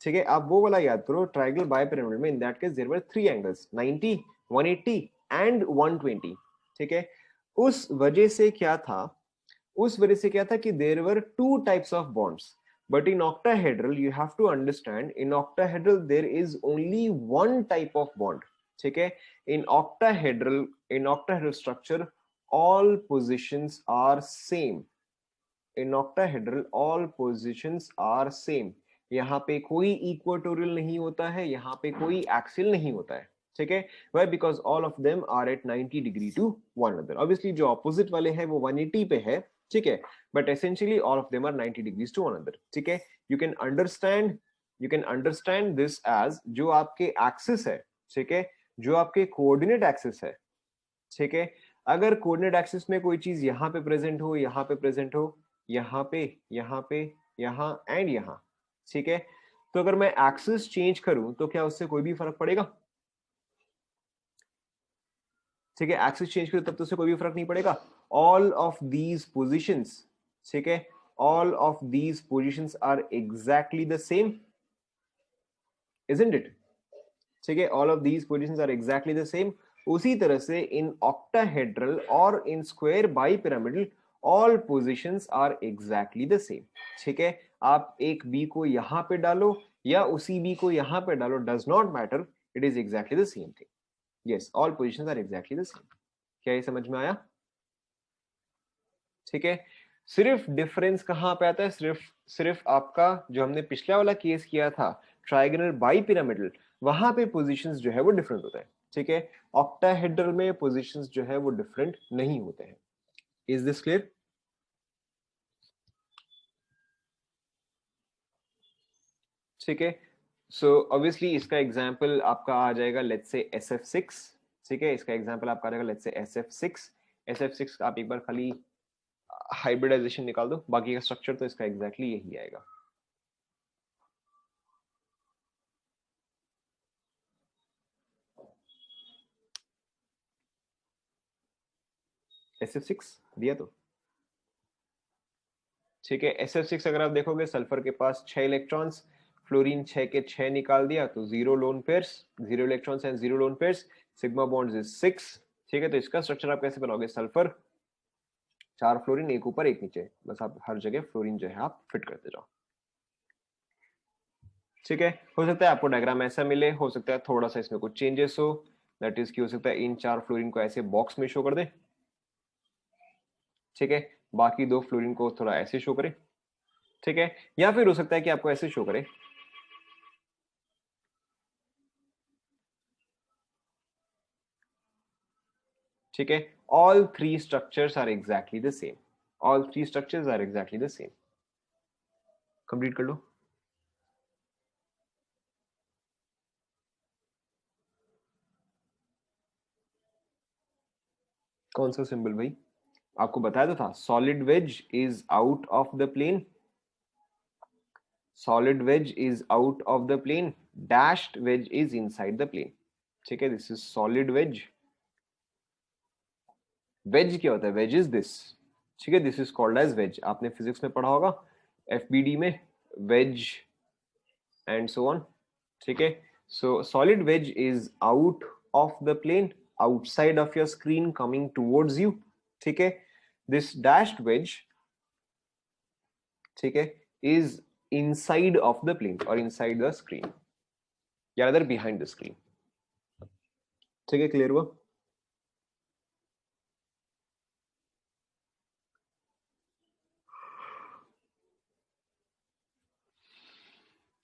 ठीक है, आप वो वाला याद करो, ट्रायंगल बाइपिरामिड में in that case there were 3 angles, 90, 180 and 120। ठीक है, उस वजह से क्या था, उस वजह से क्या था कि there were 2 types of bonds, but in octahedral you have to understand, in octahedral there is only one type of bond. ठीक है, in octahedral structure all positions are same, in octahedral all positions are same। यहाँ पे कोई equatorial नहीं होता है, यहाँ पे कोई एक्सियल नहीं होता है। ठीक है, why? Because all of them are at 90 degree to one another। Obviously जो opposite वाले हैं वो 180 पे है। ठीक है, but essentially all of them are 90 degrees to one another। ठीक है, you can understand this as जो आपके एक्सिस है, ठीक है, जो आपके कोऑर्डिनेट एक्सिस है। ठीक है, अगर कोऑर्डिनेट एक्सिस में कोई चीज यहाँ पे प्रेजेंट हो, यहाँ पे प्रेजेंट हो, यहाँ पे, यहाँ पे, यहाँ एंड यहाँ, ठीक है, तो अगर मैं एक्सिस चेंज करूं तो क्या उससे कोई भी फर्क पड़ेगा? ठीक है, एक्सिस चेंज करूं तब तो उससे कोई भी फर्क नहीं पड़ेगा। ऑल ऑफ दीज पोजिशंस, ठीक है, all of these positions are exactly the same, isn't it? ठीक है, all of these positions are exactly the same. उसी तरह से इन ऑक्टाहेड्रल और in square bipyramidal all positions are exactly the same. ठीक है, आप एक बी को यहां पे डालो या उसी बी को यहां पे डालो, does not matter, it is exactly the same thing. Yes, all positions are exactly the same. क्या ये समझ में आया? ठीक है, सिर्फ डिफरेंस कहां पे आता है? सिर्फ सिर्फ आपका जो हमने पिछला वाला केस किया था ट्राइगोनल बाइपिरामिडल, वहां पे पोजीशंस जो है वो डिफरेंट होता है। ठीक है, ऑक्टाहेड्रल में पोजीशंस जो है वो डिफरेंट नहीं होते हैं। Is this clear? ठीक है, सो ऑब्वियसली इसका एग्जांपल आपका आ जाएगा लेट्स से SF6। ठीक है, इसका एग्जांपल आपका आ जाएगा लेट्स से SF6। SF6 आप एक बार खाली हाइब्रिडाइजेशन निकाल दो, बाकी का स्ट्रक्चर तो इसका एग्जैक्टली यही आएगा। SF6 दिया तो ठीक है। SF6 अगर आप देखोगे सल्फर के पास 6 इलेक्ट्रॉन्स, फ्लोरीन 6 के 6 निकाल दिया तो 0 lone pairs, 0 electrons and 0 lone pairs, sigma bonds is 6। ठीक है, तो इसका स्ट्रक्चर आप कैसे बनाओगे? सल्फर 4 फ्लोरीन, एक ऊपर एक नीचे, बस आप हर जगह फ्लोरीन जो है आप फिट करते जाओ। ठीक है, हो सकता है आपको डायग्राम ऐसा मिले, हो सकता है थोड़ा सा इसमें कुछ चेंजेस हो, दैट इज की हो सकता है इन 4 फ्लोरीन को ऐसे बॉक्स में शो कर दे। ठीक है, बाकी 2 फ्लोरीन को थोड़ा ऐसे शो करे। ठीक है, या फिर हो सकता है कि आपको ऐसे शो करे। ठीक है, all three structures are exactly the same, all three structures are exactly the same। Complete कर लो। कौन सा सिंबल भाई? आपको बताया तो था, solid wedge is out of the plane, solid wedge is out of the plane, dashed wedge is inside the plane. ठीक है, this is solid wedge. Wedge क्या होता है? Wedge is this. ठीक है, this is called as wedge. आपने physics में पढ़ा होगा एफबीडी में, वेज एंड सो ऑन। ठीक है, so solid wedge is out of the plane, outside of your screen, coming towards you. ठीक है, दिस डैश्ड वेज, ठीक है, is inside of the plane और इनसाइड द स्क्रीन, या other behind the screen. ठीक है, क्लियर हुआ?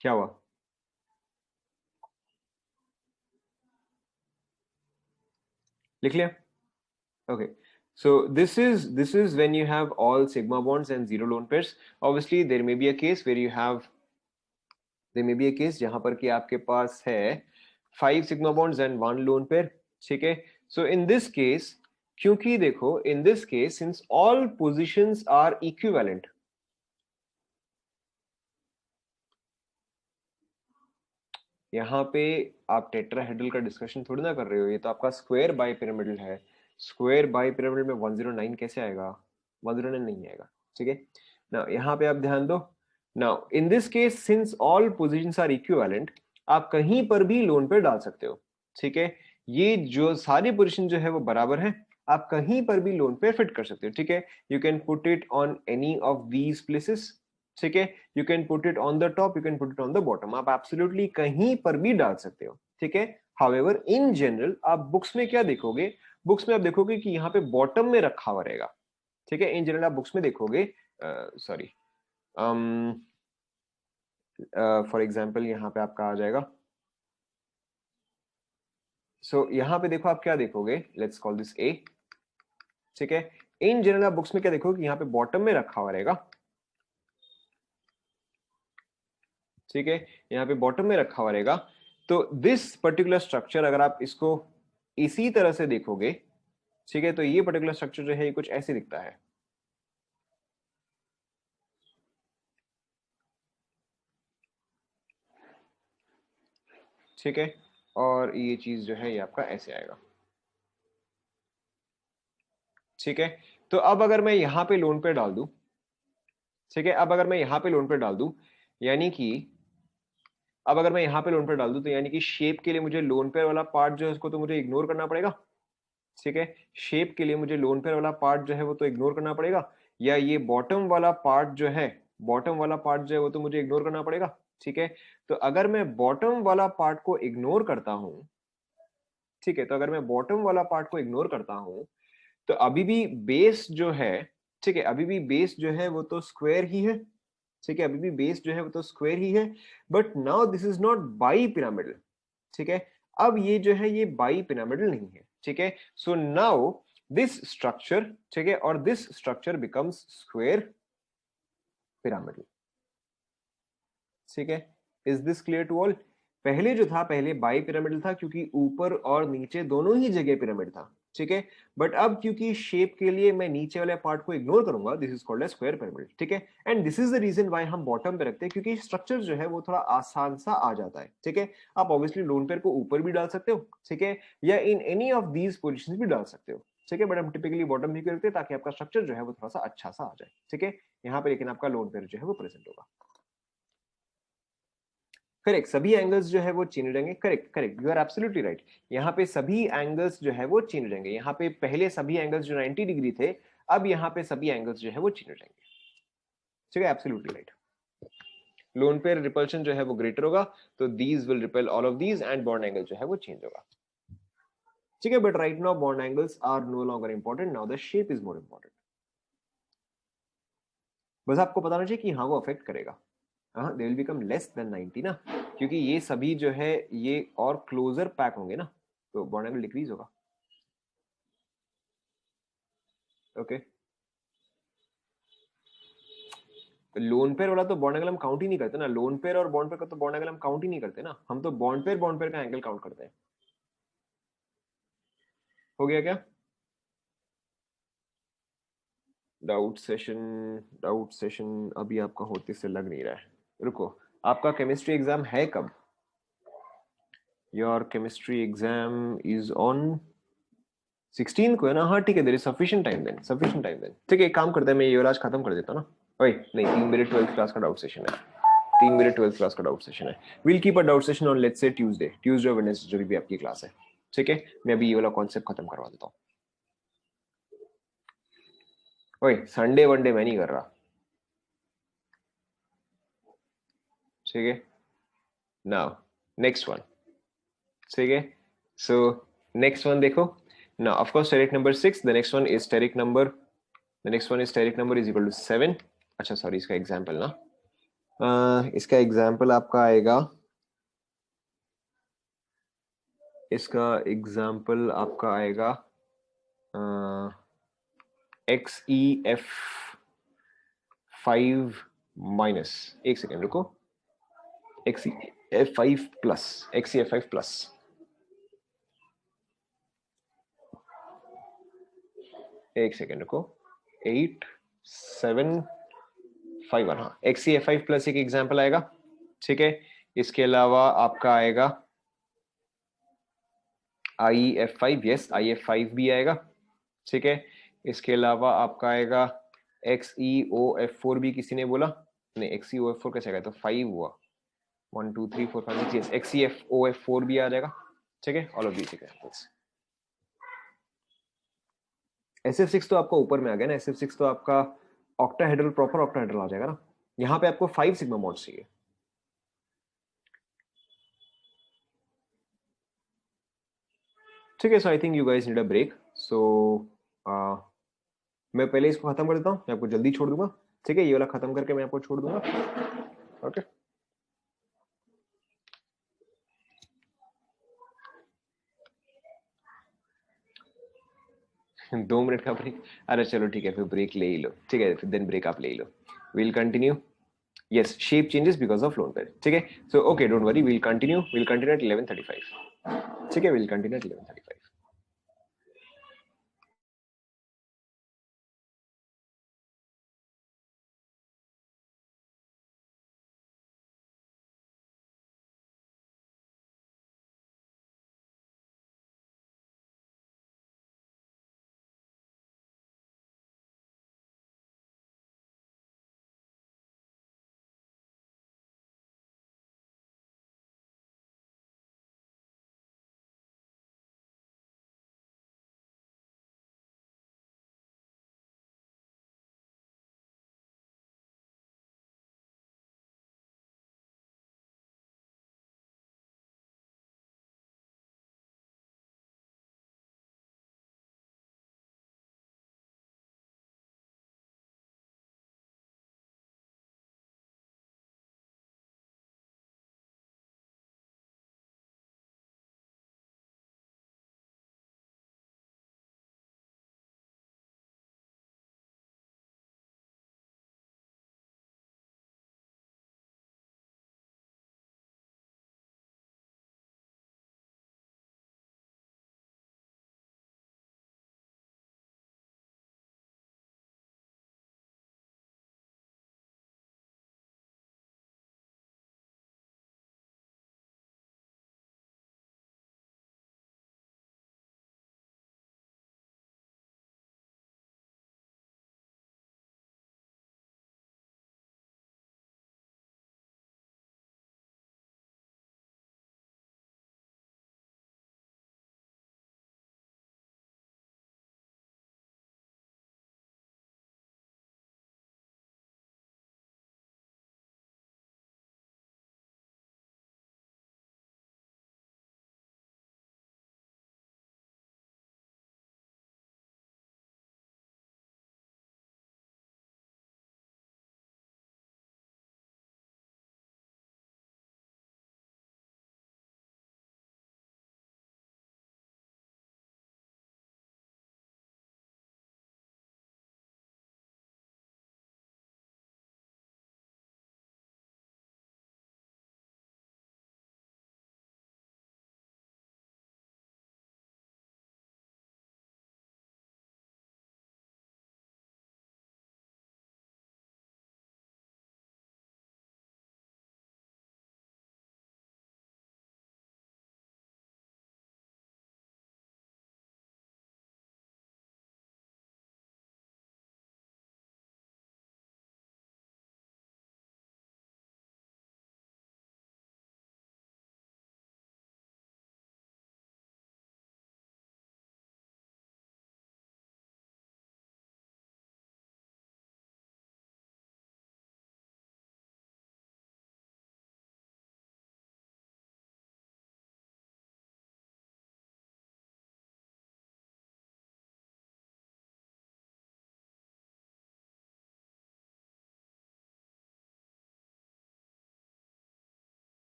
क्या हुआ? लिख लिया? Okay, so this is when you have all sigma bonds and zero lone pairs. Obviously there may be a case where you have, there may be a case जहां पर कि आपके पास है 5 sigma bonds and 1 lone pair. ठीक है, so in this case, क्योंकि देखो in this case since all positions are equivalent, यहाँ पे आप टेट्राहेड्रल का डिस्कशन थोड़ी ना कर रहे हो, ये तो आपका स्क्वायर बाई पिरामिडल है। स्क्वायर बाई पिरामिडल में 109 कैसे आएगा? 109 नहीं आएगा। ठीक है ना, यहाँ पे आप ध्यान दो। Now in this case since all positions are equivalent, आप कहीं पर भी लोन पे डाल सकते हो। ठीक है, ये जो सारी पोजीशन जो है वो बराबर है, आप कहीं पर भी लोन पे फिट कर सकते हो। ठीक है, you can put it on any of these places. ठीक है, you can put it on the top, you can put it on the bottom, आप एब्सोल्युटली कहीं पर भी डाल सकते हो। ठीक है, हाउएवर इन जनरल आप बुक्स में क्या देखोगे? बुक्स में आप देखोगे कि यहाँ पे बॉटम में रखा हुआ रहेगा। ठीक है, इन जनरल आप बुक्स में देखोगे, सॉरी, फॉर एग्जाम्पल यहाँ पे आपका आ जाएगा, सो यहाँ पे देखो आप क्या देखोगे, लेट्स कॉल दिस ए। ठीक है, इन जनरल आप बुक्स में क्या देखोगे, यहाँ पे बॉटम में रखा हुआ रहेगा। ठीक है, यहाँ पे बॉटम में रखा हुआ रहेगा। तो दिस पर्टिकुलर स्ट्रक्चर अगर आप इसको इसी तरह से देखोगे, ठीक है, तो ये पर्टिकुलर स्ट्रक्चर जो है ये कुछ ऐसे दिखता है। ठीक है, और ये चीज जो है ये आपका ऐसे आएगा। ठीक है, तो अब अगर मैं यहाँ पे लोन पे डाल दूं, ठीक है, अब अगर मैं यहाँ पे लोन पे डाल दूं, यानी कि अब अगर मैं यहाँ पे लोन पे डाल दूं, तो यानी कि शेप के लिए मुझे लोन पेयर वाला पार्ट जो है उसको तो मुझे इग्नोर करना पड़ेगा। ठीक है, शेप के लिए मुझे लोन पेयर वाला पार्ट जो है वो तो इग्नोर करना पड़ेगा, या ये बॉटम वाला पार्ट जो है, बॉटम वाला पार्ट जो है वो तो मुझे इग्नोर करना पड़ेगा। ठीक है, तो अगर मैं बॉटम वाला पार्ट को इग्नोर करता हूं, ठीक है, तो अगर मैं बॉटम वाला पार्ट को इग्नोर करता हूं, तो अभी भी बेस जो है, ठीक है, अभी भी बेस जो है वो तो स्क्वायर ही है। ठीक है, अभी भी बेस जो है वो तो स्क्वायर ही है, but now this is not bi pyramidal. ठीक है, अब ये जो है ये बाई पिरामिडल नहीं है। ठीक है, सो नाउ दिस स्ट्रक्चर, ठीक है, और this structure becomes square pyramidal. ठीक है, is this clear to all? पहले जो था, पहले बाई पिरामिडल था क्योंकि ऊपर और नीचे दोनों ही जगह पिरामिड था। ठीक है, बट अब क्योंकि शेप के लिए मैं नीचे वाले पार्ट को इग्नोर करूंगा, this is called as square pyramid. ठीक है, and this is the reason why हम बॉटम पे रखते हैं, क्योंकि स्ट्रक्चर जो है वो थोड़ा आसान सा आ जाता है। ठीक है, आप ऑब्वियसली लोन पेयर को ऊपर भी डाल सकते हो, ठीक है, या in any of these position भी डाल सकते हो। ठीक है, बट हम टिपिकली बॉटम भी करते हैं ताकि आपका स्ट्रक्चर जो है वो थोड़ा सा अच्छा सा आ जाए। ठीक है, यहाँ पे लेकिन आपका लोन पेयर जो है वो प्रेजेंट होगा। करेक्ट, सभी एंगल्स जो है वो चेंज हो जाएंगे। Correct correct, you are absolutely right. यहाँ पे सभी एंगल्स जो है वो चेंज हो जाएंगे। यहाँ पे पहले सभी एंगल्स जो 90 डिग्री थे, अब यहाँ पे सभी एंगल्स जो है वो चेंज हो जाएंगे। ठीक है, absolutely right. Lone pair repulsion जो है वो ग्रेटर होगा, तो these will repel all of these and bond angle जो है वो चेंज होगा। ठीक है, but right now bond angles are no longer important, now the shape is more important. बस आपको बताना चाहिए कि हाँ वो अफेक्ट करेगा, हाँ they will become less than 90 ना, क्योंकि ये सभी जो है ये और क्लोजर पैक होंगे ना, तो बॉन्ड एंगल डिक्रीज होगा। ओके, लोन पेयर वाला तो बॉन्ड एंगल हम काउंट ही नहीं करते ना, लोन पेयर और बॉन्ड पेयर का तो बॉन्ड एंगल हम काउंट ही नहीं करते ना, हम तो बॉन्ड पेयर का एंगल काउंट करते हैं। हो गया क्या? डाउट सेशन अभी आपका होते से लग नहीं रहा है, रुको। आपका केमिस्ट्री एग्जाम है कब? Your chemistry exam is on 16 को है ना? हाँ ठीक है, there is sufficient time then, sufficient time then. ठीक है, एक काम करते हैं, मैं ये वाला आज खत्म कर देता हूँ ना। ओए नहीं, 3 मेरे 12th क्लास का डाउट सेशन है, 3 मेरे 12th क्लास का डाउट सेशन है। Will keep a doubt session on let's say Tuesday Wednesday जो भी आपकी क्लास है। ठीक है, मैं अभी ये वाला कॉन्सेप्ट खत्म करवा देता हूँ। ओए संडे वनडे मैं नहीं कर रहा, ठीक है। नाउ नेक्स्ट वन, ठीक है। सो नेक्स्ट वन देखो ना, of course steric number 6, the next one is steric number, the next one is steric number is equal to 7। अच्छा सॉरी, इसका एग्जांपल ना, इसका एग्जांपल आपका आएगा, इसका एग्जांपल आपका आएगा एक्स ई एफ 5 माइनस, एक सेकेंड रुको, x E F 5 plus, x E F 5 plus, एक सेकेंड रुको, 8 7 5 1, हाँ एक्स ई एफ 5 प्लस एक एग्जाम्पल आएगा, ठीक है। इसके अलावा आपका आएगा I F 5, yes I F 5 भी आएगा, ठीक है। इसके अलावा आपका आएगा एक्स ई ओ एफ 4 भी किसी ने बोला, नहीं एक्स ई ओ एफ 4 कैसे आएगा, तो 5 हुआ, 1 2 3 4 5 6, X E F O F 4 भी आ जाएगा, ठीक है। All of these examples. S F 6 तो आपका ऊपर में आ गया ना, एस एफ 6 तो आपका ऑक्टाहेड्रल, प्रॉपर ऑक्टाहेड्रल आ जाएगा ना। यहाँ पे आपको 5 सिग्मा मॉड्स चाहिए, ठीक है। So I think you guys need a break, so मैं पहले इसको खत्म कर देता हूँ, मैं आपको जल्दी छोड़ दूंगा, ठीक है। ये वाला खत्म करके मैं आपको छोड़ दूंगा, ओके। 2 मिनट का ब्रेक, अरे चलो ठीक है, फिर ब्रेक ले ही लो, ठीक है, फिर देन ब्रेक आप ले ही लो। Will continue, yes shape changes because of lone pair, ठीक है। So okay don't worry, will continue at 11:35, ठीक है, will continue at 11:35।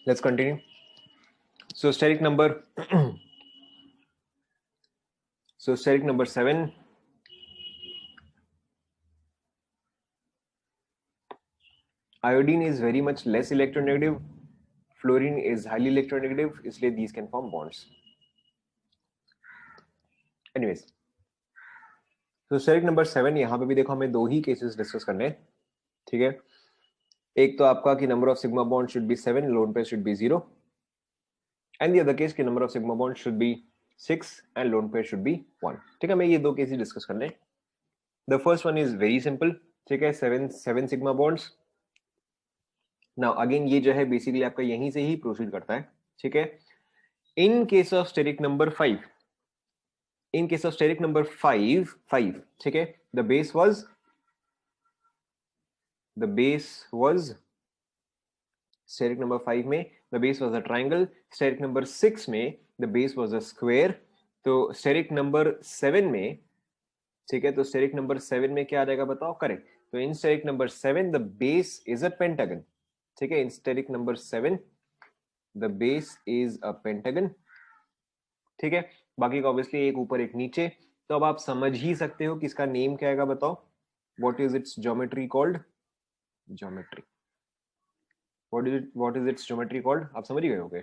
Let's continue. So steric number so steric number 7. Iodine is very much less electronegative. Fluorine is highly electronegative, इसलिए these can form bonds. Anyways, so steric number 7, यहाँ पे भी देखो हमें दो ही cases discuss करने हैं, ठीक है. एक तो आपका कि number of sigma bond should be 7, lone pair should be 0, and the other case कि number of sigma bond should be 6 and lone pair should be 1. ठीक है, मैं ये दो केसेस डिस्कस करने हैं. The first one is very simple, ठीक है, 7 सिग्मा बॉन्ड्स. नाउ अगेन ये जो है बेसिकली आपका यहीं से ही प्रोसीड करता है, ठीक है. In case of steric number 5, in case of steric number 5, ठीक है, the base was steric number 5 में the base was a triangle, steric number 6 में the base was a square. तो steric number 7 में, ठीक है, तो steric number 7 में क्या आ जाएगा बताओ? करेक्ट. तो in steric number 7 the base is a pentagon, ठीक है, in steric number 7 the base is a pentagon, ठीक है. बाकी का ऑब्वियसली एक ऊपर एक नीचे. तो अब आप समझ ही सकते हो कि इसका नेम क्या आएगा बताओ. What is its geometry called? Geometry. What is its geometry called? आप समझ ही गए होंगे.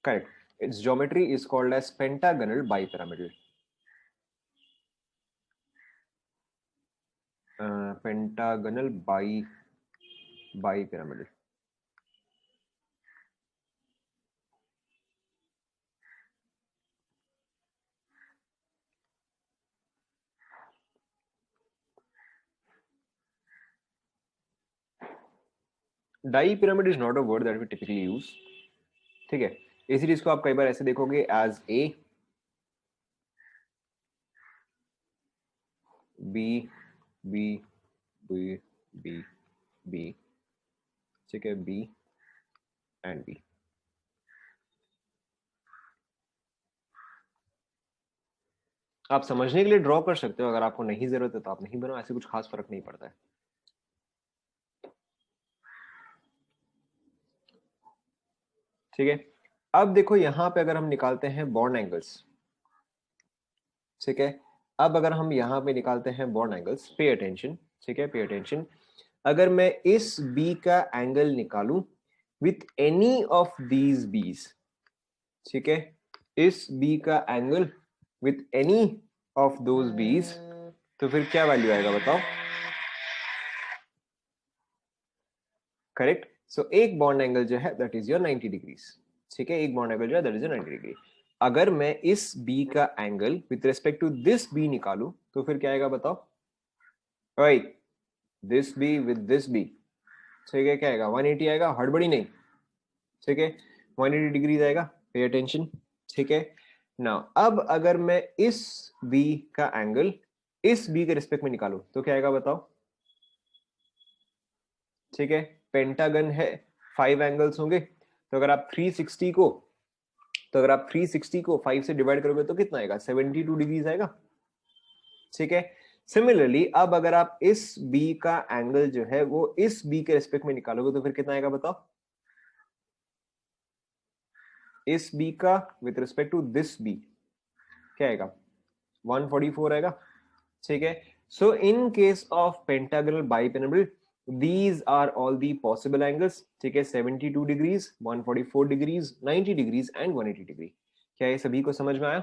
Correct. Its geometry is called as pentagonal bipyramidal. Pentagonal bipyramidal. Di pyramid is not a word that we typically use, ठीक है. इसीलिए इसको आप कई बार ऐसे देखोगे as A B B B B B, ठीक है, बी एंड बी. आप समझने के लिए ड्रॉ कर सकते हो, अगर आपको नहीं जरूरत है तो आप नहीं बनाओ, ऐसे कुछ खास फर्क नहीं पड़ता है. ठीक है. अब देखो यहां पे अगर हम निकालते हैं बॉन्ड एंगल्स, ठीक है, अब अगर हम यहां पे निकालते हैं बॉन्ड एंगल्स, पे अटेंशन, ठीक है, पे अटेंशन. अगर मैं इस बी का एंगल निकालूं विथ एनी ऑफ दीज बीज, ठीक है, इस बी का angle with any of those बीज, तो फिर क्या वैल्यू आएगा बताओ? करेक्ट. सो एक बॉन्ड एंगल जो है दैट इज योर 90 डिग्रीज, ठीक है, एक बॉन्ड एंगल जो है दैट इज योर 90 डिग्री. अगर मैं इस बी का angle with respect to this B निकालूं तो फिर क्या आएगा बताओ? Right, this B with this B, ठीक है, क्या आएगा? 180 आएगा, हड़बड़ी नहीं, ठीक है, 180 डिग्रीज आएगा. पे अटेंशन, ठीक है. नाउ अब अगर मैं इस बी का एंगल इस बी के रिस्पेक्ट में निकालूं तो क्या आएगा बताओ? ठीक है, पेंटागन है, 5 एंगल्स होंगे. तो अगर आप 360 को 5 से डिवाइड करोगे तो कितना आएगा? 72 डिग्रीज आएगा, ठीक है. सिमिलरली अब अगर आप इस बी का एंगल जो है वो इस बी के रिस्पेक्ट में निकालोगे तो फिर कितना आएगा बताओ? इस बी का with respect to this B क्या आएगा? 144 आएगा, ठीक है. So in case of pentagonal bipyramidal these are all the possible angles, ठीक है, 72 degrees, 144 degrees, 90 degrees and 180 degree. क्या ये सभी को समझ में आया?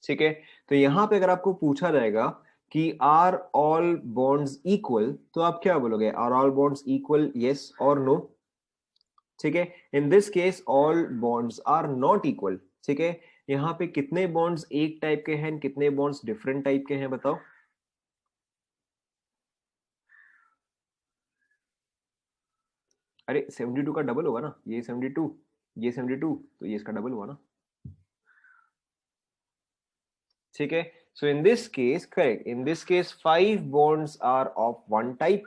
ठीक है. तो यहां पे अगर आपको पूछा जाएगा कि आर ऑल बॉन्ड्स इक्वल, तो आप क्या बोलोगे? Are all bonds equal, yes और नो, ठीक है. In this case all bonds are not equal, ठीक है. यहाँ पे कितने बॉन्ड्स एक टाइप के हैं, कितने बॉन्ड्स डिफरेंट टाइप के हैं बताओ? अरे 72 का डबल होगा ना, ये 72, ये 72, तो ये इसका डबल हुआ ना, ठीक है. So in this case, correct, in this case 5 bonds are of one type,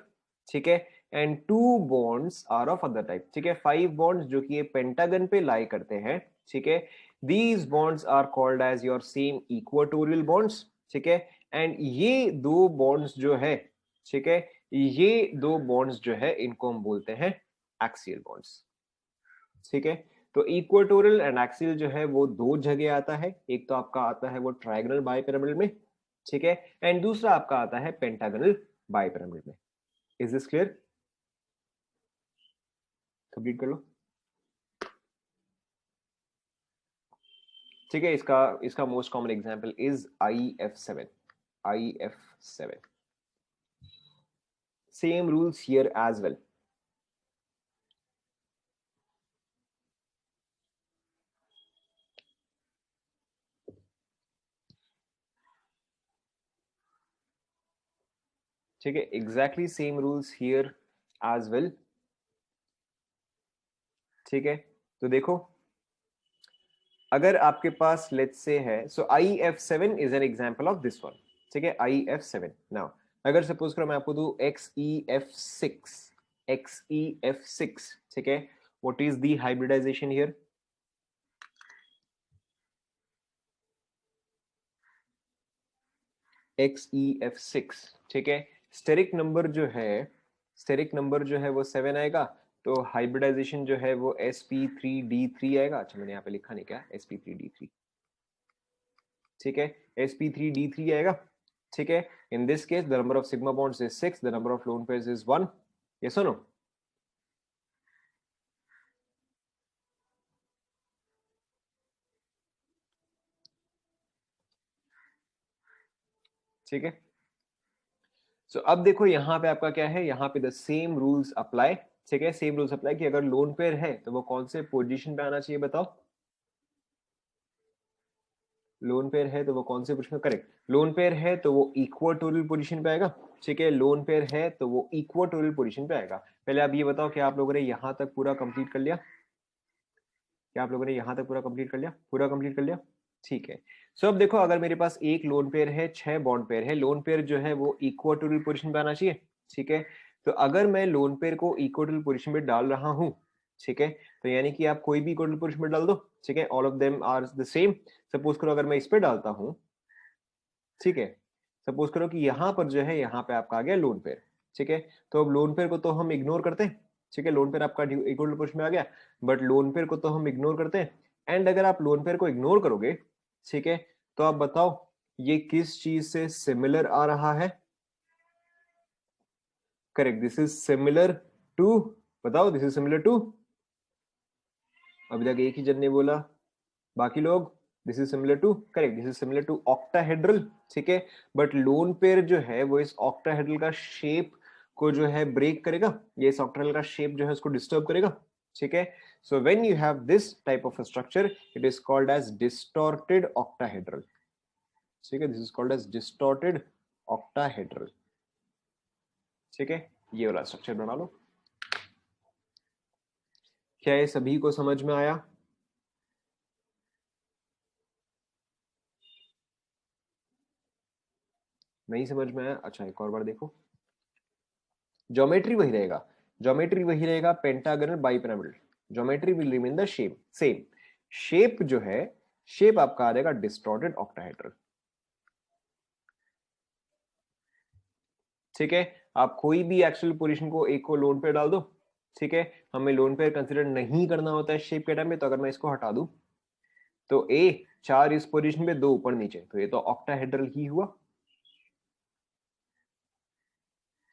ठीक है, and 2 bonds are of other type, ठीक है. 5 बॉन्ड्स जो कि ये पेंटागन पे लाई करते हैं, ठीक है, these bonds are called as your same equatorial bonds, ठीक है. एंड ये 2 बॉन्ड्स जो है, ठीक है, ये दो बॉन्ड्स जो है इनको हम बोलते हैं एक्सियल बॉन्ड्स। ठीक है, तो इक्वेटोरियल एंड एक्सियल जो है वो दो जगह आता है, एक तो आपका आता है वो ट्रायगोनल बाइपिरामिड में, ठीक है, एंड दूसरा आपका आता है पेंटागोनल बाइपिरामिड में। Is this clear? कंप्लीट कर लो। ठीक है, इसका इसका most common example is IF7। IF7 same rules here as well. ठीक है, exactly same rules here as well. ठीक है, तो देखो अगर आपके पास लेट्स से है, सो IF7 is an example of this one. ठीक है, IF7 नाउ अगर सपोज करो मैं आपको दूं XEF6, XEF6, ठीक है, what is the hybridization here? XEF6, ठीक है, स्टेरिक नंबर जो है, स्टेरिक नंबर जो है वो 7 आएगा, तो हाइब्रिडाइजेशन जो है वो sp3d3 आएगा। अच्छा मैंने यहाँ पे लिखा नहीं क्या, sp3d3, ठीक है, sp3d3 आएगा। ठीक है, in this case the number of sigma bonds is 6, the number of lone pairs is 1। Yes और नो? ठीक है, सो अब देखो यहाँ पे आपका क्या है, यहाँ पे द सेम रूल्स अप्लाई। ठीक है, सेम रूल्स अप्लाई कि अगर लोन पेयर है तो वो कौन से पोजीशन पे आना चाहिए बताओ? लोन पेयर है तो वो कौन से पोजीशन? करेक्ट, लोन पेयर है तो वो इक्वाटोरियल पोजीशन पे आएगा। ठीक है, लोन पेयर है तो वो इक्वाटोरियल पोजीशन पे आएगा। पहले आप ये बताओ कि आप लोगों ने यहां तक पूरा कंप्लीट कर लिया? क्या आप लोगों ने यहां तक पूरा कंप्लीट कर लिया? पूरा कंप्लीट कर लिया? ठीक है, सो अब देखो अगर मेरे पास एक लोन पेयर है, 6 बॉन्ड पेयर है, लोन पेयर जो है वो इक्वाटोरियल पोजीशन पे आना चाहिए। ठीक है, तो अगर मैं लोन पेयर को इक्वाटोरियल पोजीशन पे डाल रहा हूं, ठीक है, तो यानी कि आप कोई भी इक्वाटोरियल पोजीशन पे डाल दो। ठीक है, all of them are the same. Suppose करो अगर मैं इस पे डालता हूं, ठीक है, सपोज करो कि यहाँ पर जो है यहाँ पे आपका आ गया लोन पेयर। ठीक है, तो अब लोन पेयर को तो हम इग्नोर करते हैं। ठीक है, लोन पेयर आपका इक्वल टू में आ गया, बट लोन पेयर को तो हम इग्नोर करते हैं। एंड अगर आप लोन पेयर को इग्नोर करोगे, ठीक है, तो आप बताओ ये किस चीज से सिमिलर आ रहा है? Correct, this is similar to, बताओ दिस इज सिमिलर टू, अभी तक एक ही जन ने बोला, बाकी लोग this is similar to, correct, this is similar to octahedral. ठीक है, बट लोन पेयर जो है वो इस ऑक्टाहेड्रल का शेप को जो है ब्रेक करेगा, ये इस ऑक्टाहेड्रल का शेप जो है उसको डिस्टर्ब करेगा। ठीक है, so when you have this type of structure it is called as distorted octahedral. ठीक है, this is called as distorted octahedral. ठीक है, ये वाला स्ट्रक्चर बना लो। क्या ये सभी को समझ में आया? नहीं समझ में आया? अच्छा एक और बार देखो, ज्योमेट्री वही रहेगा, ज्योमेट्री वही रहेगा, pentagonal bipyramidal, geometry will remain the same same. Shape जो है, शेप आपका आ जाएगा डिस्टॉर्टेड ऑक्टाहेड्रल। ठीक है, आप कोई भी एक्चुअल पोजीशन को एक को लोन पे डाल दो। ठीक है, हमें लोन पे कंसीडर नहीं करना होता है शेप के टाइम में, तो अगर मैं इसको हटा दूं तो ए 4 इस पोजीशन पे, 2 ऊपर नीचे, तो ये तो ऑक्टाहेड्रल ही हुआ।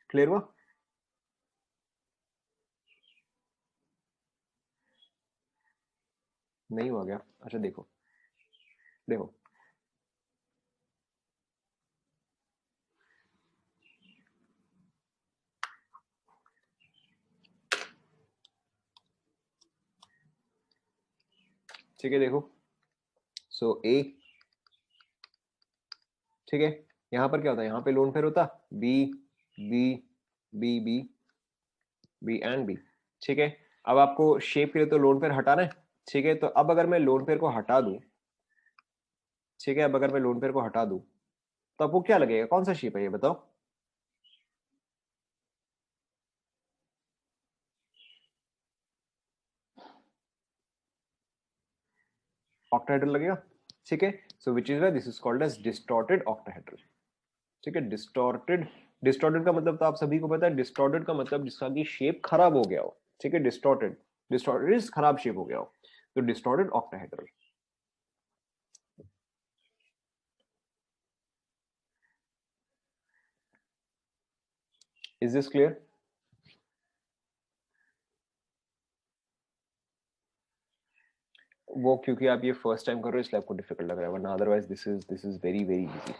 क्लियर हुआ? नहीं हुआ गया? अच्छा देखो, देखो ठीक है, देखो सो ए, ठीक है, यहां पर क्या होता है, यहां पे लोन पेयर होता B B B B B and B. ठीक है, अब आपको शेप के लिए तो लोन पेयर हटाना है। ठीक है, तो अब अगर मैं लोन पेयर को हटा दूं, ठीक है, अब अगर मैं लोन पेयर को हटा दूं तो आपको क्या लगेगा, कौन सा शेप है ये बताओ? ऑक्टाहेड्रल लगेगा। ठीक है, so which is why this is called as distorted octahedral. ठीक है, डिस्टॉर्टेड डिस्टॉर्टेड का मतलब तो आप सभी को पता है, डिस्टॉर्टेड का मतलब जिसका की शेप खराब हो गया हो, ठीक है, डिस्टॉर्टेड, डिस्टॉर्टेड इज खराब शेप हो गया हो, तो distorted octahedral. Is this clear? वो क्योंकि आप ये फर्स्ट टाइम कर रहे हो इसलिए आपको डिफिकल्ट लग रहा है, वरना otherwise this is very very easy.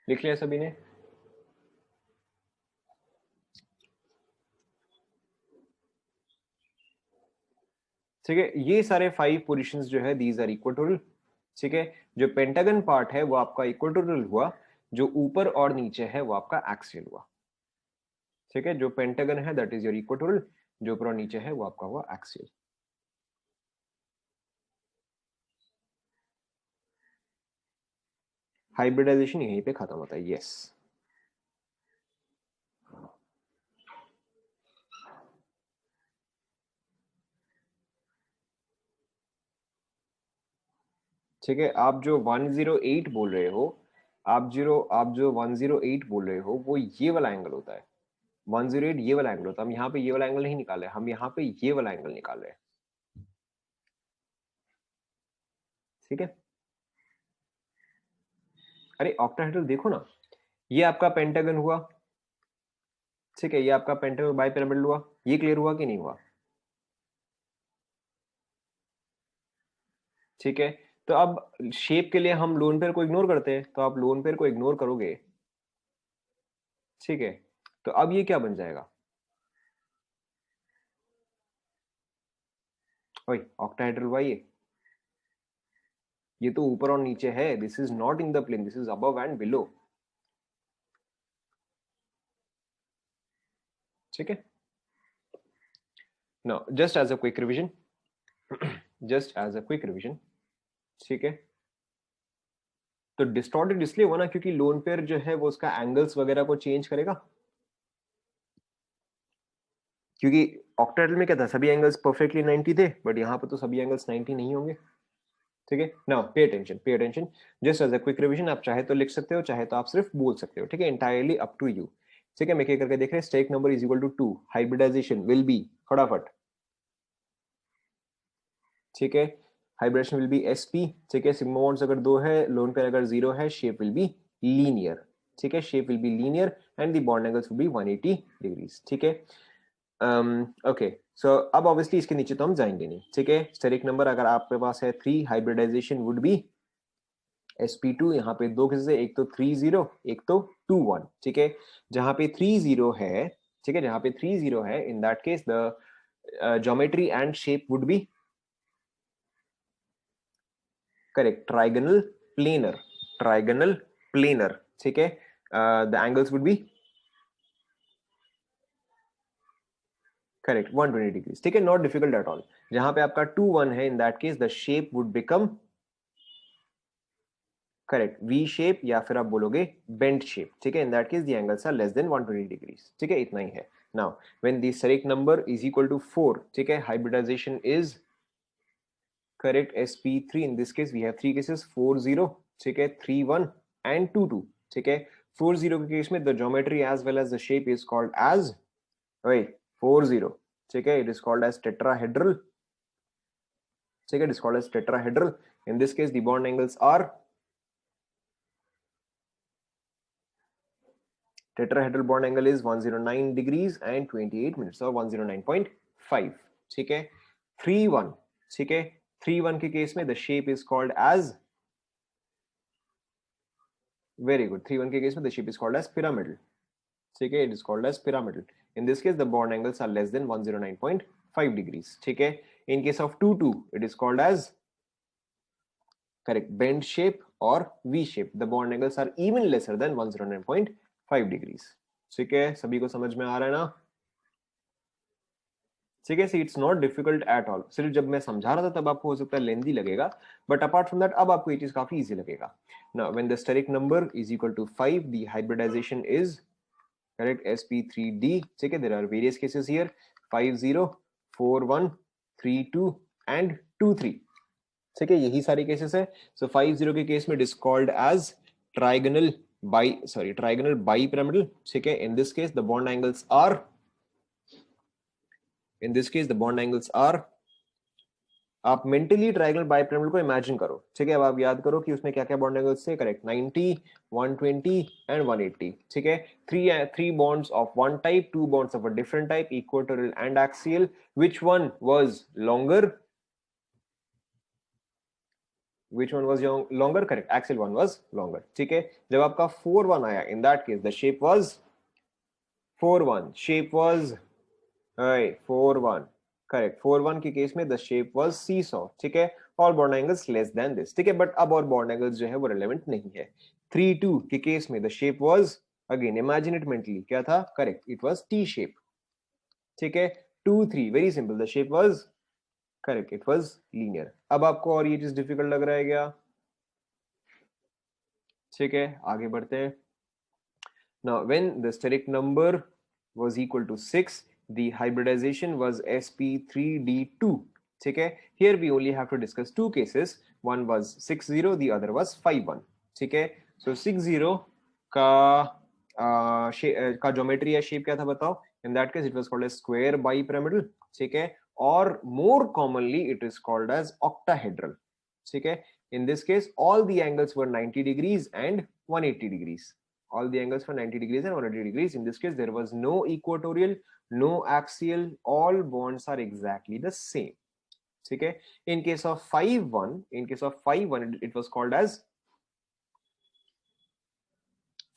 लिख लिया सभी ने? ठीक है, ये सारे 5 पोजीशंस जो है दीज आर इक्वेटोरियल। ठीक है, जो पेंटागन पार्ट है वो आपका इक्वेटोरियल हुआ, जो ऊपर और नीचे है वो आपका एक्सियल हुआ। ठीक है, जो पेंटागन है दैट इज योर इक्वेटोरियल, जो ऊपर और नीचे है वो आपका हुआ एक्सियल। हाइब्रिडाइजेशन यहीं पे खत्म होता है। यस, ठीक है, आप जो 108 बोल रहे हो, आप जो 108 बोल रहे हो वो ये वाला एंगल होता है। 108 ये वाला एंगल होता है। हम यहाँ पे ये वाला एंगल नहीं निकाल रहे, हम यहाँ पे ये वाला एंगल निकाल रहे हैं। ठीक है, अरे ऑक्टाहेड्रल देखो ना, ये आपका पेंटागन हुआ, ठीक है, ये आपका पेंटागन बाई पिरामिडल हुआ। ये क्लियर हुआ कि नहीं हुआ? ठीक है, तो अब शेप के लिए हम लोन पेयर को इग्नोर करते हैं, तो आप लोन पेयर को इग्नोर करोगे, ठीक है, तो अब ये क्या बन जाएगा? वही ऑक्टाहेड्रल हुआ ये तो ऊपर और नीचे है, this is not in the plane, this is above and below. ठीक है, now just as a quick revision, just as a quick revision, ठीक है, तो डिस्टॉर्टेड इसलिए हुआ ना क्योंकि लोन पेयर जो है वो उसका एंगल्स वगैरह को चेंज करेगा, क्योंकि ऑक्टाहेड्रल में क्या था, सभी एंगल्स परफेक्टली 90 थे, बट यहाँ पर तो सभी एंगल्स 90 नहीं होंगे। ठीक है, now pay attention, just as a quick revision, आप चाहे तो लिख सकते हो, चाहे तो आप सिर्फ बोल सकते हो, ठीक है, इंटायरली अप टू यू। ठीक है, मैं क्या करके देख रहे हैं, steric number is equal to 2, hybridization will be, फटाफट, ठीक है, हाइब्रिडेशन विल बी एसपी, ठीक है, सिग्मा बॉन्ड्स अगर 2 है, लोन पेयर अगर 0 है, शेप विल बी लीनियर, ठीक है, shape will be linear and the bond angles will be 180 degrees. ठीक है, ओके, सो अब ऑब्वियसली इसके नीचे तो हम जाएंगे नहीं, ठीक है, स्टेरिक नंबर अगर आपके पास है 3, हाइब्रिडाइजेशन वुड बी sp2, यहाँ पे 2 केसेस है, एक तो 30, एक तो 21, ठीक है, जहां पे 30 है, ठीक है, जहां पे 30 है, in that case the geometry and shape would be correct, trigonal planar, ठीक है, the angles would be correct 120 degrees, ठीक है, नॉट डिफिकल्ट एट ऑल। जहां पे आपका 2 1 है, in that case the shape would become correct V shape, या फिर आप बोलोगे बेंट शेप, ठीक है, in that case the angles are less than 120 degrees, ठीक है, इतना ही है। Now when the steric number is equal to 4, ठीक है, hybridization is correct sp3, in this case we have 3 cases, 40, ठीक है, 31 and 22, ठीक है, 40 के केस में the geometry as well as the shape is called as wait 40, ठीक है, it is called as tetrahedral, ठीक है, it is called as tetrahedral, in this case the bond angles are tetrahedral bond angle is 109 degrees and 28 minutes or 109.5, ठीक है, 31, ठीक है, 31 के case में the shape is called as very good, 31 के case में the shape is called as pyramidal, ठीक है, it is called as pyramidal, in this case the bond angles are less than 109.5 degrees, ठीक है, in case of 2 2 it is called as correct bend shape or v shape, the bond angles are even lesser than 109.5 degrees, ठीक है, सभी को समझ में आ रहा है ना? ठीक है, see it's not difficult at all, सिर्फ जब मैं समझा रहा था तब आपको हो सकता है लेंदी लगेगा, बट अपार्ट फ्रॉम दैट अब आपको ये चीज काफी इजी लगेगा। Now when the steric number is equal to 5, the hybridization is correct sp3d, ठीक है, there are various cases here, 50 41 32 and 23, ठीक है, यही सारे केसेस है. सो 50 के केस में it is called as trigonal trigonal bipyramidal. ठीक है, in this case the bond angles are आप मेंटली ट्राइगोनल बाइपिरामिडल को इमेजिन करो. ठीक है, अब आप याद करो कि उसमें क्या क्या बॉन्ड एंगल्स थे. Correct, 90, 120 and 180. ठीक है, three bonds of one type, two bonds of a different type, equatorial and axial. Which one was longer? Correct, axial one was longer. ठीक है, जब आपका 4-1 आया, in that case the shape was 4-1. shape was 4-1. Correct, 4-1 के case में the shape was seesaw. ठीक है, all bond angles less than this. ठीक है, बट अब और बॉन्ड एंगल्स जो है वो रिलेवेंट नहीं है. 3-2 के केस में the shape was, again imagine it mentally, क्या था? Correct, it was T shape. ठीक है, 2-3 very simple, the shape was, correct, it was linear. अब आपको और ये चीज डिफिकल्ट लग रहा है क्या? ठीक है, आगे बढ़ते हैं. Now when the steric number was equal to 6, the hybridization was sp3d2. ठीक है, here we only have to discuss two cases. One was 6-0, the other was 5-1. ठीक है, so 6-0 का ज्योमेट्री या शेप क्या था बताओ? In that case it was called as square bipyramidal. ठीक है, or more commonly it is called as octahedral. ठीक है, in this case all the angles were 90 degrees and 180 degrees. All the angles were 90 degrees and 180 degrees. In this case, there was no equatorial, no axial. All bonds are exactly the same. Okay. In case of 5-1, it was called as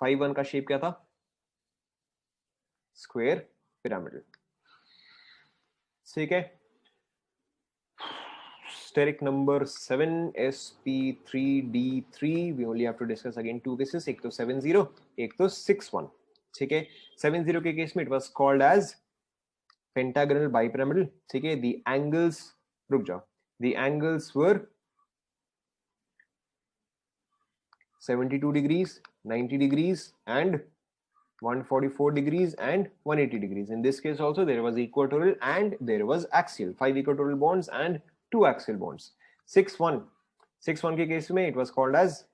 5-1 का shape क्या था? Square pyramidal. ठीक है. Steric number 7, sp3d3. We only have to discuss again two cases. एक तो 7-0, एक तो 6-1. ठीक है, 7-0 के केस में it was called as pentagonal bipyramidal. ठीक है, the angles, रुक जाओ, the angles were 72 degrees, 90 degrees and 144 degrees and 180 degrees. In this case also there was equatorial and there was axial, 5 equatorial bonds and 2 axial bonds. 6-1 के case में it was called as,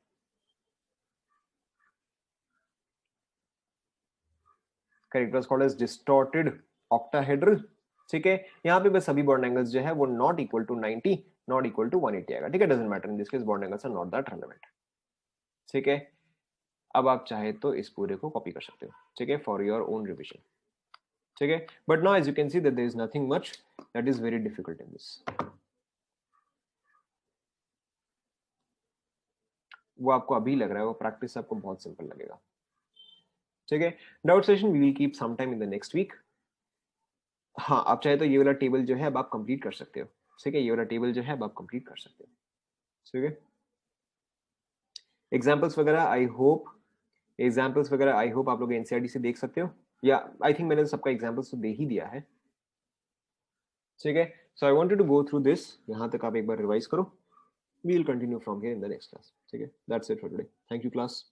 correct, it was called as distorted octahedral. ठीक है, यहाँ पे बस सभी bond angles जो है वो not equal to 90, not equal to 180 आएगा. ठीक है, doesn't matter, in this case bond angles are not that relevant. ठीक है, अब आप चाहे तो इस पूरे को कॉपी कर सकते हो. ठीक है, फॉर योर ओन रिविजन. ठीक है, but now as you can see that there is nothing much that is very difficult in this. वो आपको अभी लग रहा है, वो प्रैक्टिस आपको बहुत सिंपल लगेगा. ठीक है, doubt session we will keep some time in the next week. हाँ, आप चाहे तो ये वाला टेबल जो है अब आप कंप्लीट कर सकते हो. ठीक है, ये वाला टेबल जो है अब आप कंप्लीट कर सकते हो. ठीक है, एग्जांपल्स वगैरह आई होप आप लोग एनसीईआरटी से देख सकते हो, या आई थिंक मैंने सबका एग्जांपल्स तो दे ही दिया है. ठीक है, so I wanted to go through this. यहाँ तक आप एक बार रिवाइज करो. We will continue from here in the next class. ठीक है, that's it for today. Thank you class.